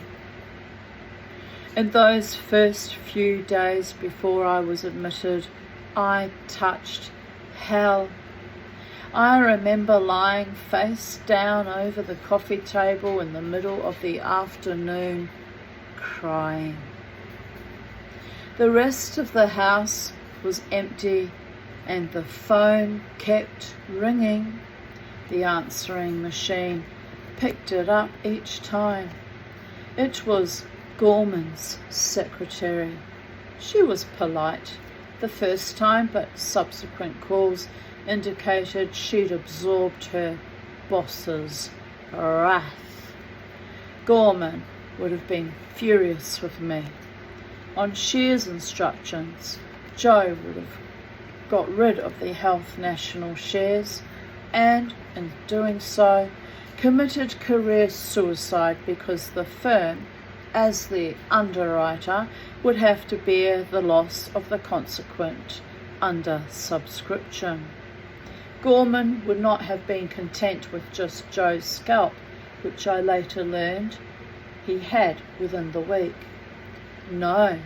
In those first few days before I was admitted, I touched hell. I remember lying face down over the coffee table in the middle of the afternoon, crying. The rest of the house was empty and the phone kept ringing. The answering machine picked it up each time. It was Gorman's secretary. She was polite the first time, but subsequent calls indicated she'd absorbed her boss's wrath. Gorman would have been furious with me. On Shear's instructions, Joe would have got rid of the Health National shares and, in doing so, committed career suicide because the firm, as the underwriter, would have to bear the loss of the consequent under-subscription. Gorman would not have been content with just Joe's scalp, which I later learned he had within the week. No,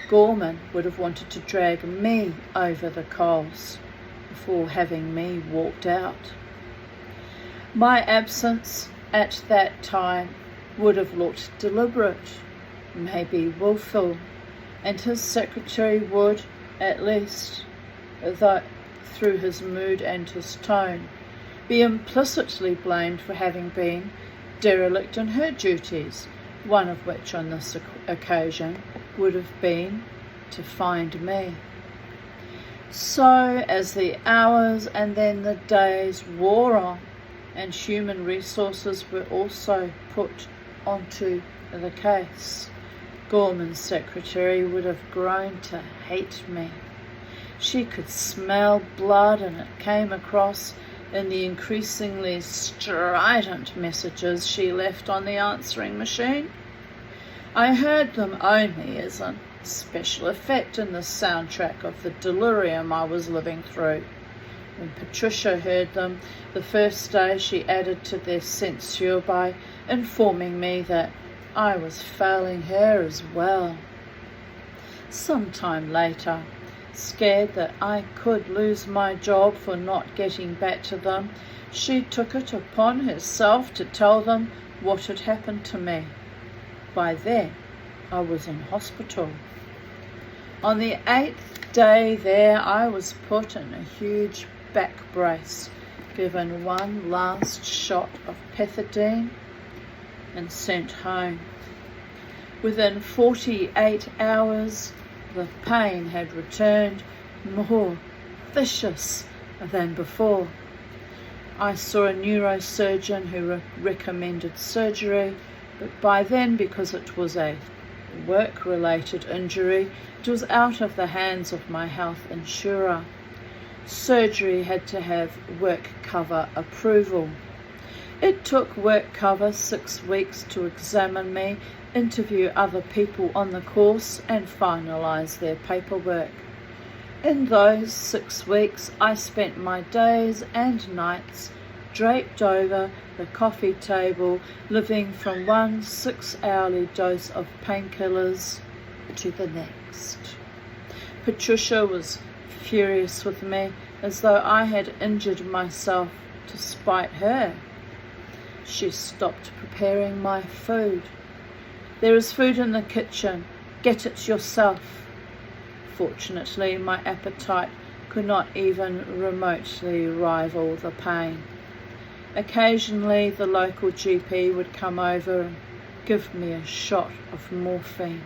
Gorman would have wanted to drag me over the coals before having me walked out. My absence at that time would have looked deliberate, maybe willful, and his secretary would, at least, though through his mood and his tone, be implicitly blamed for having been derelict in her duties, one of which on this occasion would have been to find me. So as the hours and then the days wore on, and human resources were also put onto the case, Gorman's secretary would have grown to hate me. She could smell blood, and it came across in the increasingly strident messages she left on the answering machine. I heard them only as a special effect in the soundtrack of the delirium I was living through. When Patricia heard them the first day, she added to their censure by informing me that I was failing her as well. Sometime later, Scared that I could lose my job for not getting back to them, she took it upon herself to tell them what had happened to me. By then, I was in hospital. On the 8th day there, I was put in a huge back brace, given one last shot of pethidine, and sent home. Within 48 hours, the pain had returned, more vicious than before. I saw a neurosurgeon who recommended surgery, but by then, because it was a work-related injury, it was out of the hands of my health insurer. Surgery had to have work cover approval. It took work cover 6 weeks to examine me, interview other people on the course, and finalise their paperwork. In those 6 weeks, I spent my days and nights draped over the coffee table, living from one 6-hourly dose of painkillers to the next. Patricia was furious with me, as though I had injured myself to spite her. She stopped preparing my food. "There is food in the kitchen. Get it yourself." Fortunately, my appetite could not even remotely rival the pain. Occasionally, the local GP would come over and give me a shot of morphine.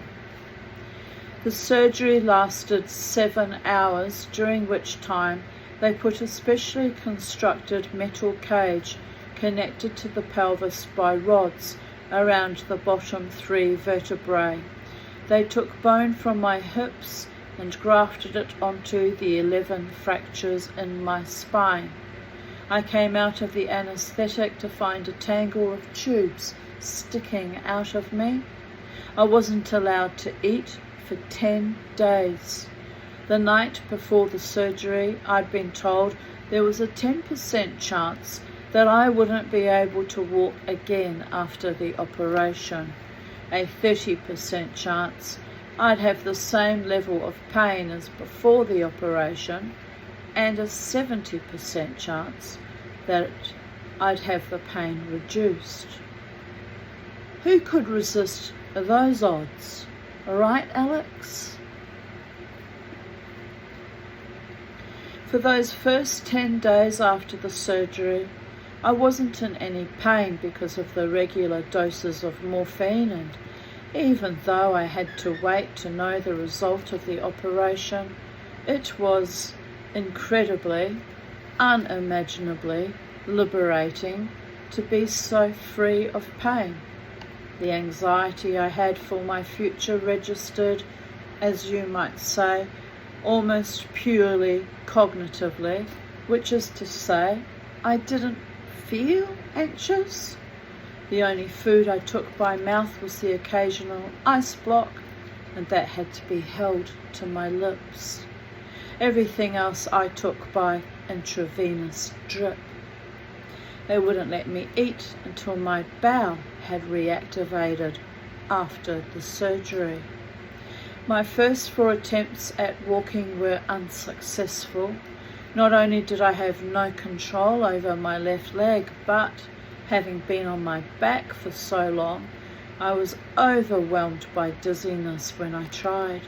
The surgery lasted 7 hours, during which time they put a specially constructed metal cage connected to the pelvis by rods around the bottom 3 vertebrae. They took bone from my hips and grafted it onto the 11 fractures in my spine. I came out of the anaesthetic to find a tangle of tubes sticking out of me. I wasn't allowed to eat for 10 days. The night before the surgery, I'd been told there was a 10% chance that I wouldn't be able to walk again after the operation, a 30% chance I'd have the same level of pain as before the operation, and a 70% chance that I'd have the pain reduced. Who could resist those odds? Right, Alex? For those first 10 days after the surgery, I wasn't in any pain because of the regular doses of morphine, and even though I had to wait to know the result of the operation, it was incredibly, unimaginably liberating to be so free of pain. The anxiety I had for my future registered, as you might say, almost purely cognitively, which is to say, I didn't feel anxious. The only food I took by mouth was the occasional ice block, and that had to be held to my lips. Everything else I took by intravenous drip. They wouldn't let me eat until my bowel had reactivated after the surgery. My first 4 attempts at walking were unsuccessful. Not only did I have no control over my left leg, but having been on my back for so long, I was overwhelmed by dizziness when I tried.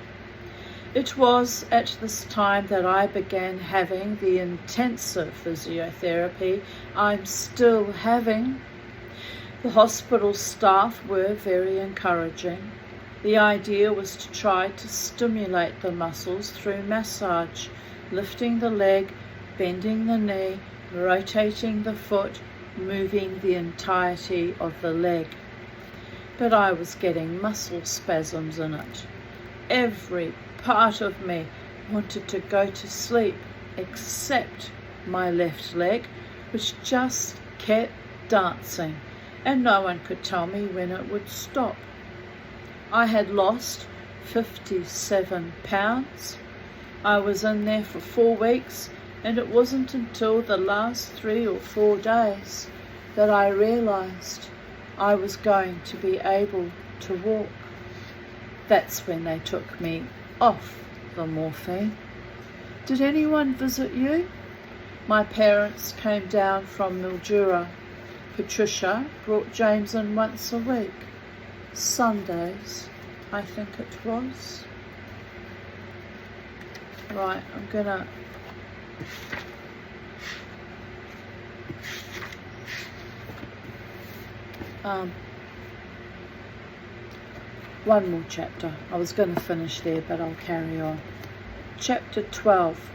It was at this time that I began having the intensive physiotherapy I'm still having. The hospital staff were very encouraging. The idea was to try to stimulate the muscles through massage, lifting the leg, bending the knee, rotating the foot, moving the entirety of the leg. But I was getting muscle spasms in it. Every part of me wanted to go to sleep except my left leg, which just kept dancing, and no one could tell me when it would stop. I had lost 57 pounds. I was in there for 4 weeks, and it wasn't until the last 3 or 4 days that I realised I was going to be able to walk. That's when they took me off the morphine. Did anyone visit you? My parents came down from Mildura. Patricia brought James in once a week. Sundays, I think it was. Right, I'm gonna one more chapter. I was going to finish there, but I'll carry on. Chapter 12.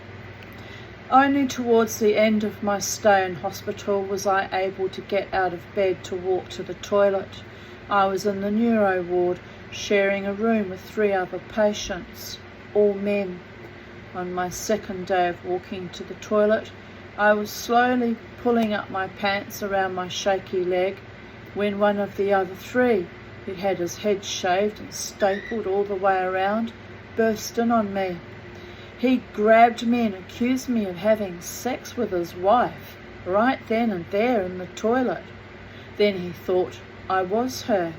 Only towards the end of my stay in hospital was I able to get out of bed to walk to the toilet. I was in the neuro ward, sharing a room with 3 other patients, all men. On my second day of walking to the toilet, I was slowly pulling up my pants around my shaky leg when one of the other 3, who'd had his head shaved and stapled all the way around, burst in on me. He grabbed me and accused me of having sex with his wife, right then and there in the toilet. Then he thought I was her.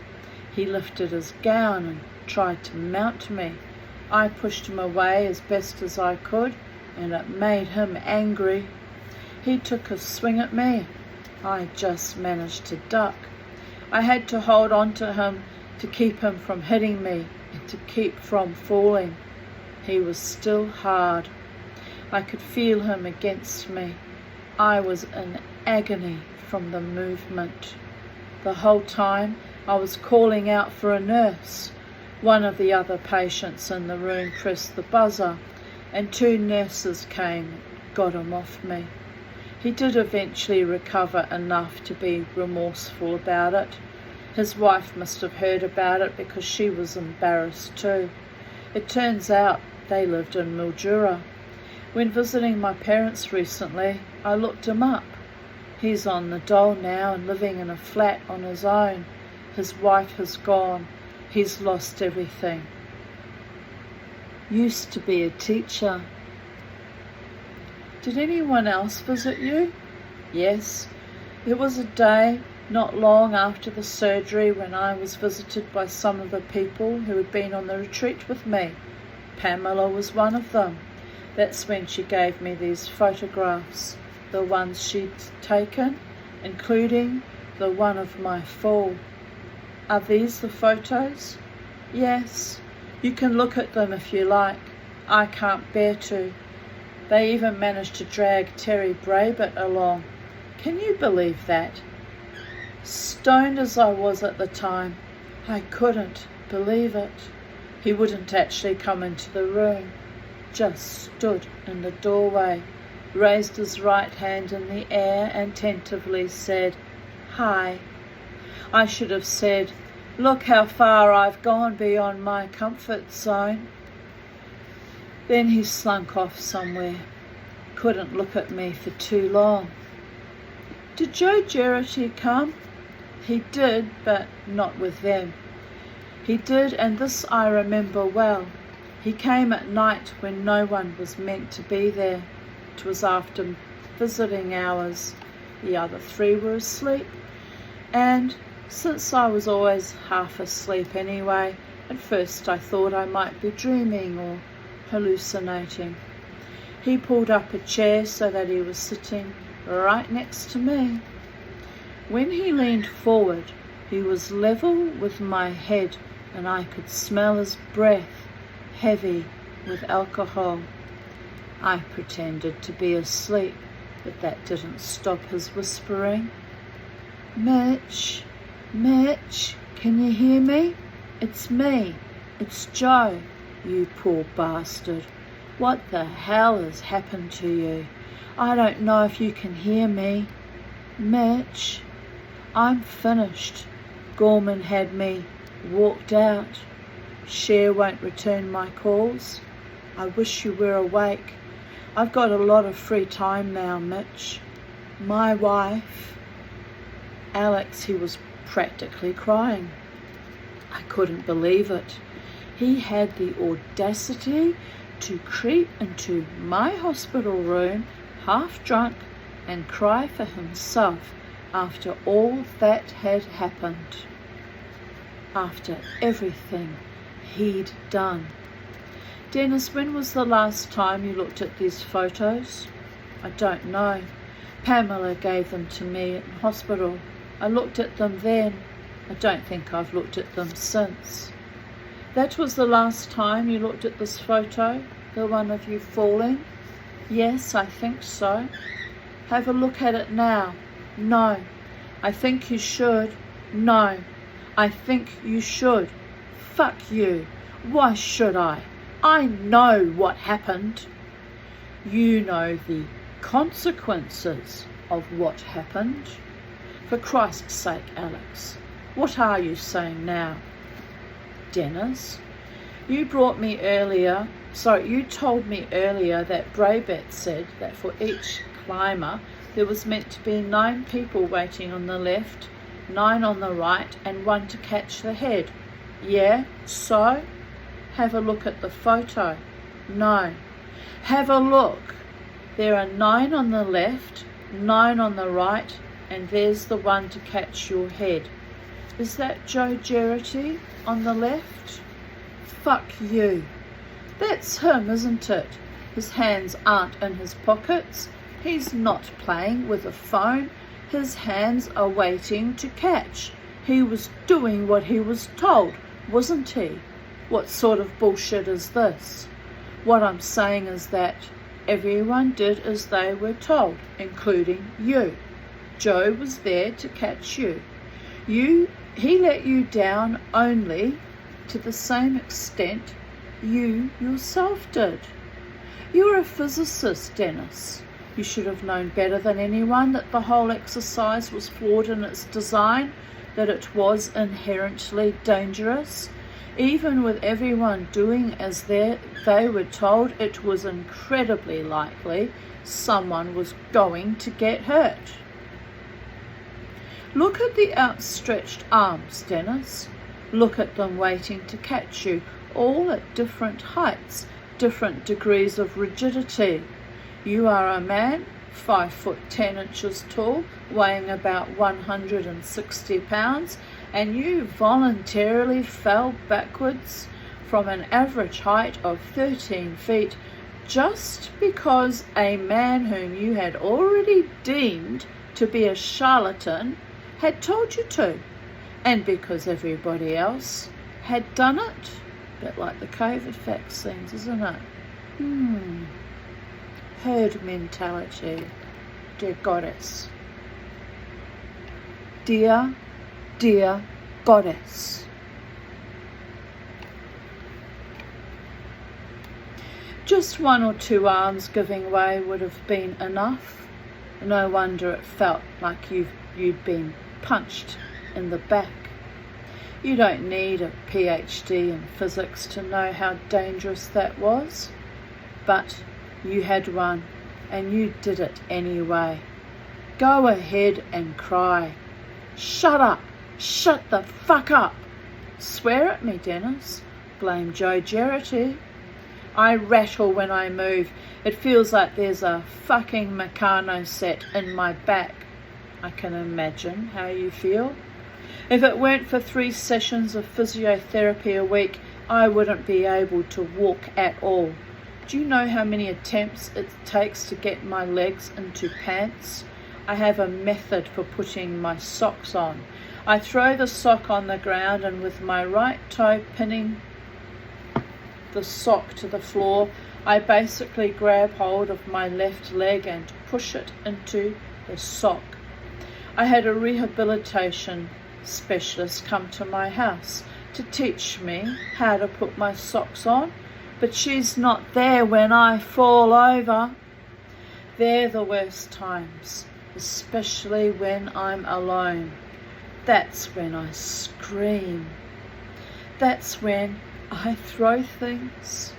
He lifted his gown and tried to mount me. I pushed him away as best as I could, and it made him angry. He took a swing at me. I just managed to duck. I had to hold on to him to keep him from hitting me and to keep from falling. He was still hard. I could feel him against me. I was in agony from the movement. The whole time I was calling out for a nurse. One of the other patients in the room pressed the buzzer, and 2 nurses came and got him off me. He did eventually recover enough to be remorseful about it. His wife must have heard about it because she was embarrassed too. It turns out they lived in Mildura. When visiting my parents recently, I looked him up. He's on the dole now and living in a flat on his own. His wife has gone. He's lost everything. Used to be a teacher. Did anyone else visit you? Yes. It was a day not long after the surgery when I was visited by some of the people who had been on the retreat with me. Pamela was one of them. That's when she gave me these photographs, the ones she'd taken, including the one of my fall. Are these the photos? Yes. You can look at them if you like. I can't bear to. They even managed to drag Terry Brabett along. Can you believe that? Stoned as I was at the time, I couldn't believe it. He wouldn't actually come into the room, just stood in the doorway, raised his right hand in the air and tentatively said, "Hi." I should have said, "Look how far I've gone beyond my comfort zone." Then he slunk off somewhere. Couldn't look at me for too long. Did Joe Geraghty come? He did, but not with them. He did, and this I remember well. He came at night when no one was meant to be there. It was after visiting hours. The other 3 were asleep, and since I was always half asleep anyway, at first I thought I might be dreaming or hallucinating. He pulled up a chair so that he was sitting right next to me. When he leaned forward, he was level with my head, and I could smell his breath, heavy with alcohol. I pretended to be asleep, but that didn't stop his whispering. Mitch, Mitch, can you hear me? It's me. It's Joe, you poor bastard. What the hell has happened to you? I don't know if you can hear me. Mitch, I'm finished. Gorman had me walked out. Cher won't return my calls. I wish you were awake. I've got a lot of free time now, Mitch. My wife. Alex, he was practically crying. I couldn't believe it. He had the audacity to creep into my hospital room, half drunk, and cry for himself after all that had happened. After everything he'd done. Dennis, when was the last time you looked at these photos? I don't know. Pamela gave them to me in hospital. I looked at them then. I don't think I've looked at them since. That was the last time you looked at this photo? The one of you falling? Yes, I think so. Have a look at it now. No. I think you should. No. I think you should. Fuck you. Why should I? I know what happened. You know the consequences of what happened. For Christ's sake, Alex, what are you saying now? Dennis, you told me earlier that Braybet said that for each climber there was meant to be 9 people waiting on the left, 9 on the right, and 1 to catch the head. Yeah, so? Have a look at the photo. No. Have a look. There are 9 on the left, 9 on the right, and there's the 1 to catch your head. Is that Joe Geraghty on the left? Fuck you. That's him, isn't it? His hands aren't in his pockets. He's not playing with a phone. His hands are waiting to catch. He was doing what he was told, wasn't he? What sort of bullshit is this? What I'm saying is that everyone did as they were told, including you. Joe was there to catch you. He let you down only to the same extent you yourself did. You're a physicist, Dennis. You should have known better than anyone that the whole exercise was flawed in its design, that it was inherently dangerous. Even with everyone doing as they were told, it was incredibly likely someone was going to get hurt. Look at the outstretched arms, Dennis. Look at them waiting to catch you, all at different heights, different degrees of rigidity. You are a man 5 foot 10 inches tall, weighing about 160 pounds, and you voluntarily fell backwards from an average height of 13 feet just because a man whom you had already deemed to be a charlatan had told you to, and because everybody else had done it. A bit like the COVID vaccines, isn't it? Herd mentality. Dear Goddess. Dear Goddess. Just 1 or 2 arms giving way would have been enough. No wonder it felt like you'd been punched in the back. You don't need a PhD in physics to know how dangerous that was, but you had one and you did it anyway. Go ahead and cry. Shut up. Shut the fuck up. Swear at me, Dennis. Blame Joe Geraghty. I rattle when I move. It feels like there's a fucking Meccano set in my back. I can imagine how you feel. If it weren't for 3 sessions of physiotherapy a week, I wouldn't be able to walk at all. Do you know how many attempts it takes to get my legs into pants? I have a method for putting my socks on. I throw the sock on the ground and with my right toe pinning the sock to the floor, I basically grab hold of my left leg and push it into the sock. I had a rehabilitation specialist come to my house to teach me how to put my socks on, but she's not there when I fall over. They're the worst times, especially when I'm alone. That's when I scream. That's when I throw things.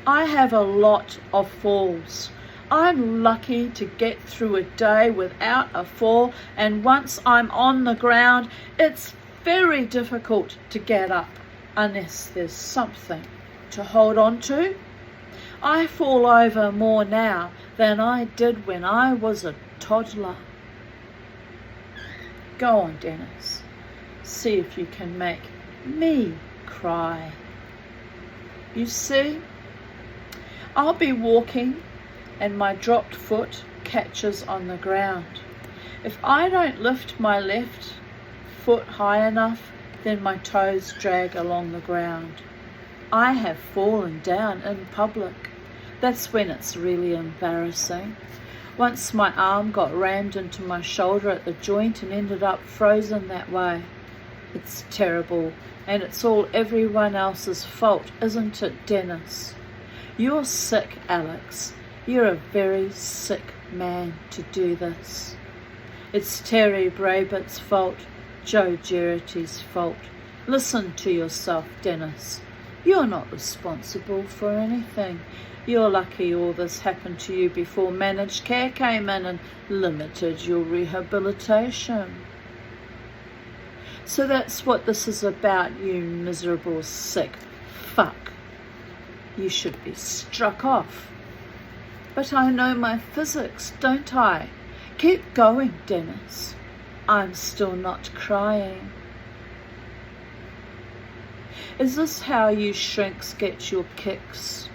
I have a lot of falls. I'm lucky to get through a day without a fall, and once I'm on the ground, it's very difficult to get up unless there's something to hold on to. I fall over more now than I did when I was a toddler. Go on, Dennis. See if you can make me cry. You see, I'll be walking and my dropped foot catches on the ground. If I don't lift my left foot high enough, then my toes drag along the ground. I have fallen down in public. That's when it's really embarrassing. Once my arm got rammed into my shoulder at the joint and ended up frozen that way. It's terrible, and it's all everyone else's fault, isn't it, Dennis? You're sick, Alex. You're a very sick man to do this. It's Terry Brabett's fault, Joe Geraghty's fault. Listen to yourself, Dennis. You're not responsible for anything. You're lucky all this happened to you before managed care came in and limited your rehabilitation. So that's what this is about, you miserable sick fuck. You should be struck off. But I know my physics, don't I? Keep going, Dennis. I'm still not crying. Is this how you shrinks get your kicks?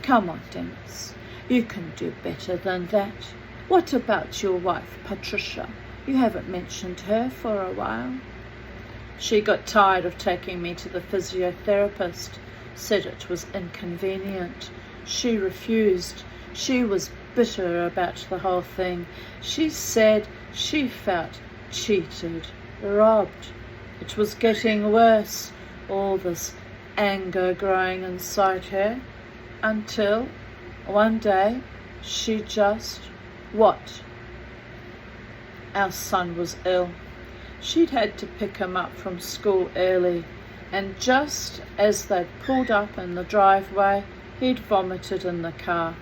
Come on, Dennis. You can do better than that. What about your wife, Patricia? You haven't mentioned her for a while. She got tired of taking me to the physiotherapist, said it was inconvenient. She refused. She was bitter about the whole thing. She said she felt cheated, robbed. It was getting worse, all this anger growing inside her, until one day she just, what? Our son was ill. She'd had to pick him up from school early, and just as they'd pulled up in the driveway, he'd vomited in the car.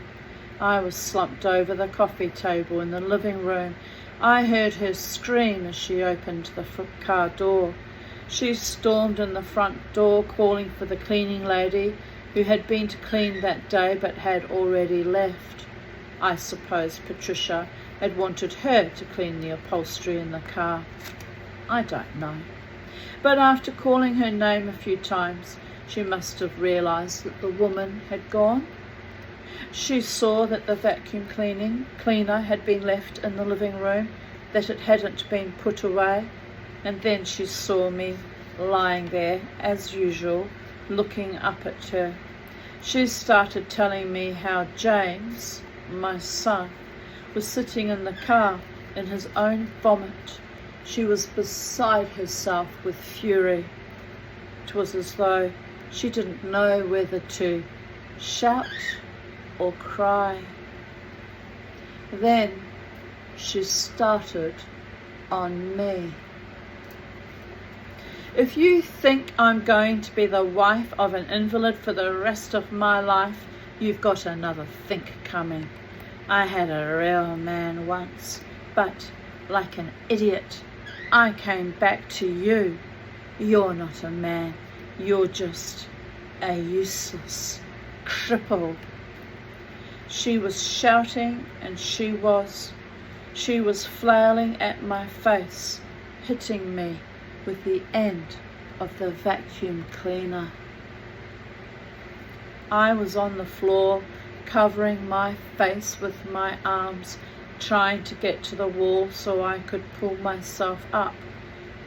I was slumped over the coffee table in the living room. I heard her scream as she opened the car door. She stormed in the front door, calling for the cleaning lady, who had been to clean that day but had already left. I suppose Patricia had wanted her to clean the upholstery in the car. I don't know. But after calling her name a few times, she must have realised that the woman had gone. She saw that the vacuum cleaner had been left in the living room, that it hadn't been put away, and then she saw me lying there, as usual, looking up at her. She started telling me how James, my son, was sitting in the car in his own vomit. She was beside herself with fury. It was as though she didn't know whether to shout or cry. Then she started on me. If you think I'm going to be the wife of an invalid for the rest of my life, you've got another think coming. I had a real man once, but like an idiot, I came back to you. You're not a man. You're just a useless cripple. She was shouting, and she was flailing at my face, hitting me with the end of the vacuum cleaner. I was on the floor, covering my face with my arms, trying to get to the wall so I could pull myself up.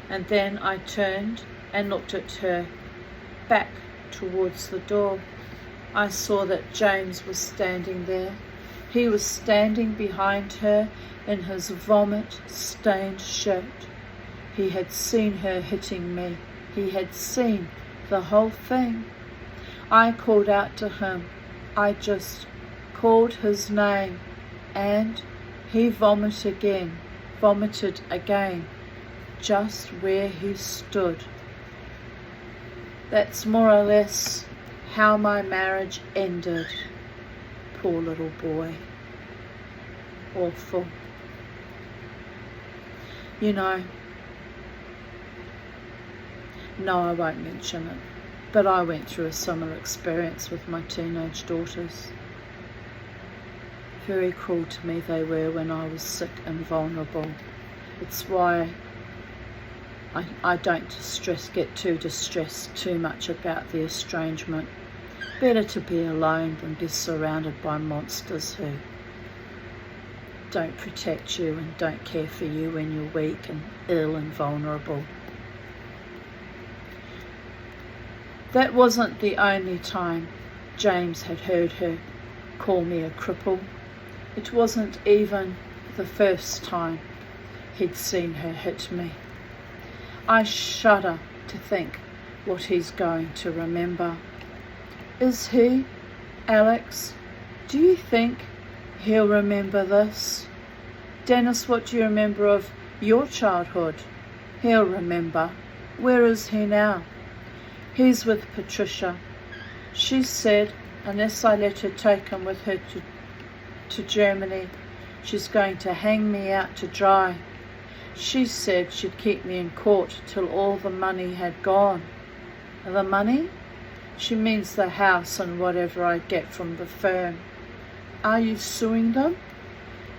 And then I turned and looked at her, back towards the door. I saw that James was standing there. He was standing behind her in his vomit-stained shirt. He had seen her hitting me. He had seen the whole thing. I called out to him. I just called his name, and he vomited again, just where he stood. That's more or less how my marriage ended. Poor little boy. Awful. You know, no, I won't mention it, but I went through a similar experience with my teenage daughters. Very cruel to me they were when I was sick and vulnerable. It's why I don't get too distressed too much about the estrangement. Better to be alone than be surrounded by monsters who don't protect you and don't care for you when you're weak and ill and vulnerable. That wasn't the only time James had heard her call me a cripple. It wasn't even the first time he'd seen her hit me. I shudder to think what he's going to remember. Is he, Alex? Do you think he'll remember this? Dennis, what do you remember of your childhood? He'll remember. Where is he now? He's with Patricia. She said, unless I let her take him with her to Germany, she's going to hang me out to dry. She said she'd keep me in court till all the money had gone. The money? She means the house and whatever I get from the firm. Are you suing them?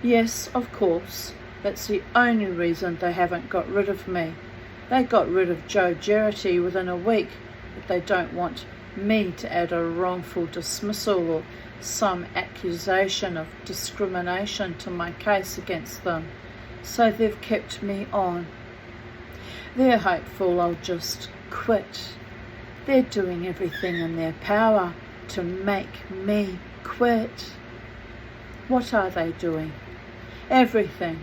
Yes, of course. That's the only reason they haven't got rid of me. They got rid of Joe Geraghty within a week, but they don't want me to add a wrongful dismissal or some accusation of discrimination to my case against them. So they've kept me on. They're hopeful I'll just quit. They're doing everything in their power to make me quit. What are they doing? Everything.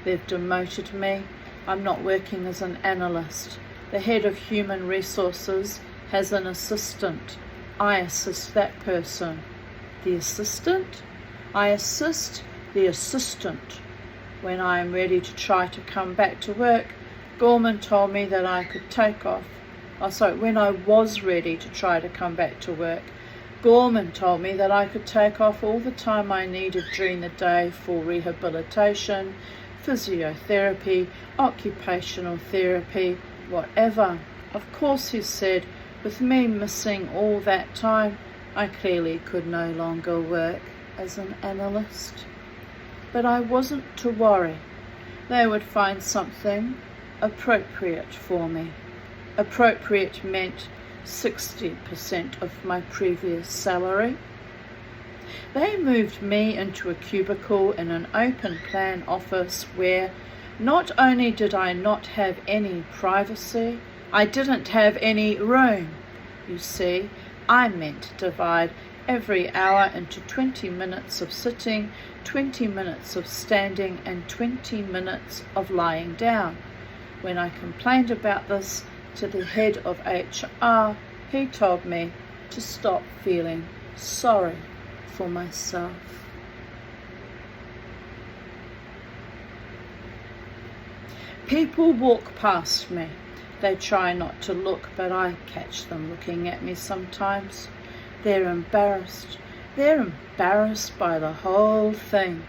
They've demoted me. I'm not working as an analyst. The head of human resources has an assistant. I assist that person. The assistant? I assist the assistant. When I am ready to try to come back to work, Gorman told me that I could take off. When I was ready to try to come back to work, Gorman told me that I could take off all the time I needed during the day for rehabilitation, physiotherapy, occupational therapy, whatever. Of course, he said, with me missing all that time, I clearly could no longer work as an analyst. But I wasn't to worry. They would find something appropriate for me. Appropriate meant 60% of my previous salary. They moved me into a cubicle in an open plan office where not only did I not have any privacy, I didn't have any room. You see, I meant to divide every hour into 20 minutes of sitting, 20 minutes of standing, and 20 minutes of lying down. When I complained about this to the head of HR, he told me to stop feeling sorry for myself. People walk past me. They try not to look, but I catch them looking at me sometimes. They're embarrassed. They're embarrassed by the whole thing.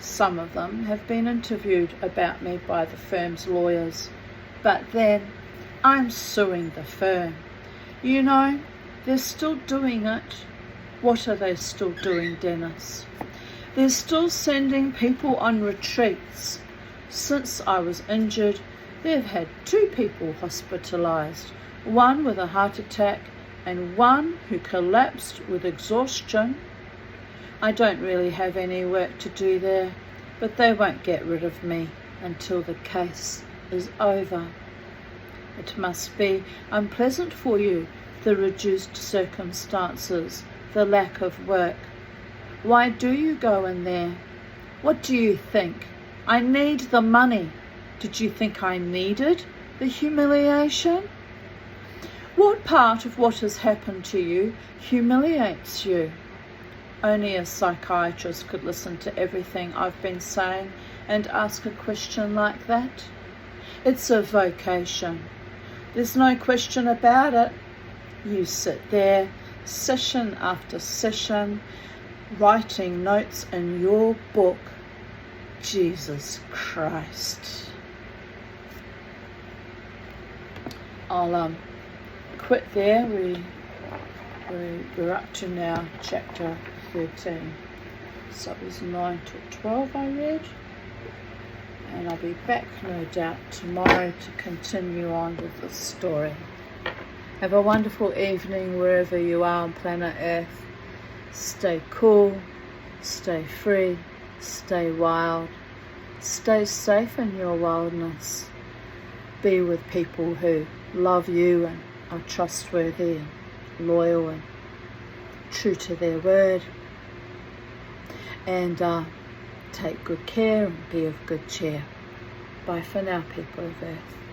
Some of them have been interviewed about me by the firm's lawyers. But then I'm suing the firm. You know, they're still doing it. What are they still doing, Dennis? They're still sending people on retreats. Since I was injured, they've had 2 people hospitalised, one with a heart attack and one who collapsed with exhaustion. I don't really have any work to do there, but they won't get rid of me until the case is over. It must be unpleasant for you, the reduced circumstances, the lack of work. Why do you go in there? What do you think? I need the money. Did you think I needed the humiliation? What part of what has happened to you humiliates you? Only a psychiatrist could listen to everything I've been saying and ask a question like that. It's a vocation. There's no question about it. You sit there, session after session, writing notes in your book. Jesus Christ. I'll quit there. We're up to now chapter 13. So it was 9 to 12 I read. And I'll be back, no doubt, tomorrow to continue on with the story. Have a wonderful evening wherever you are on planet Earth. Stay cool, stay free, stay wild, stay safe in your wildness. Be with people who love you and are trustworthy and loyal and true to their word. And take good care and be of good cheer. Bye for now, people of Earth.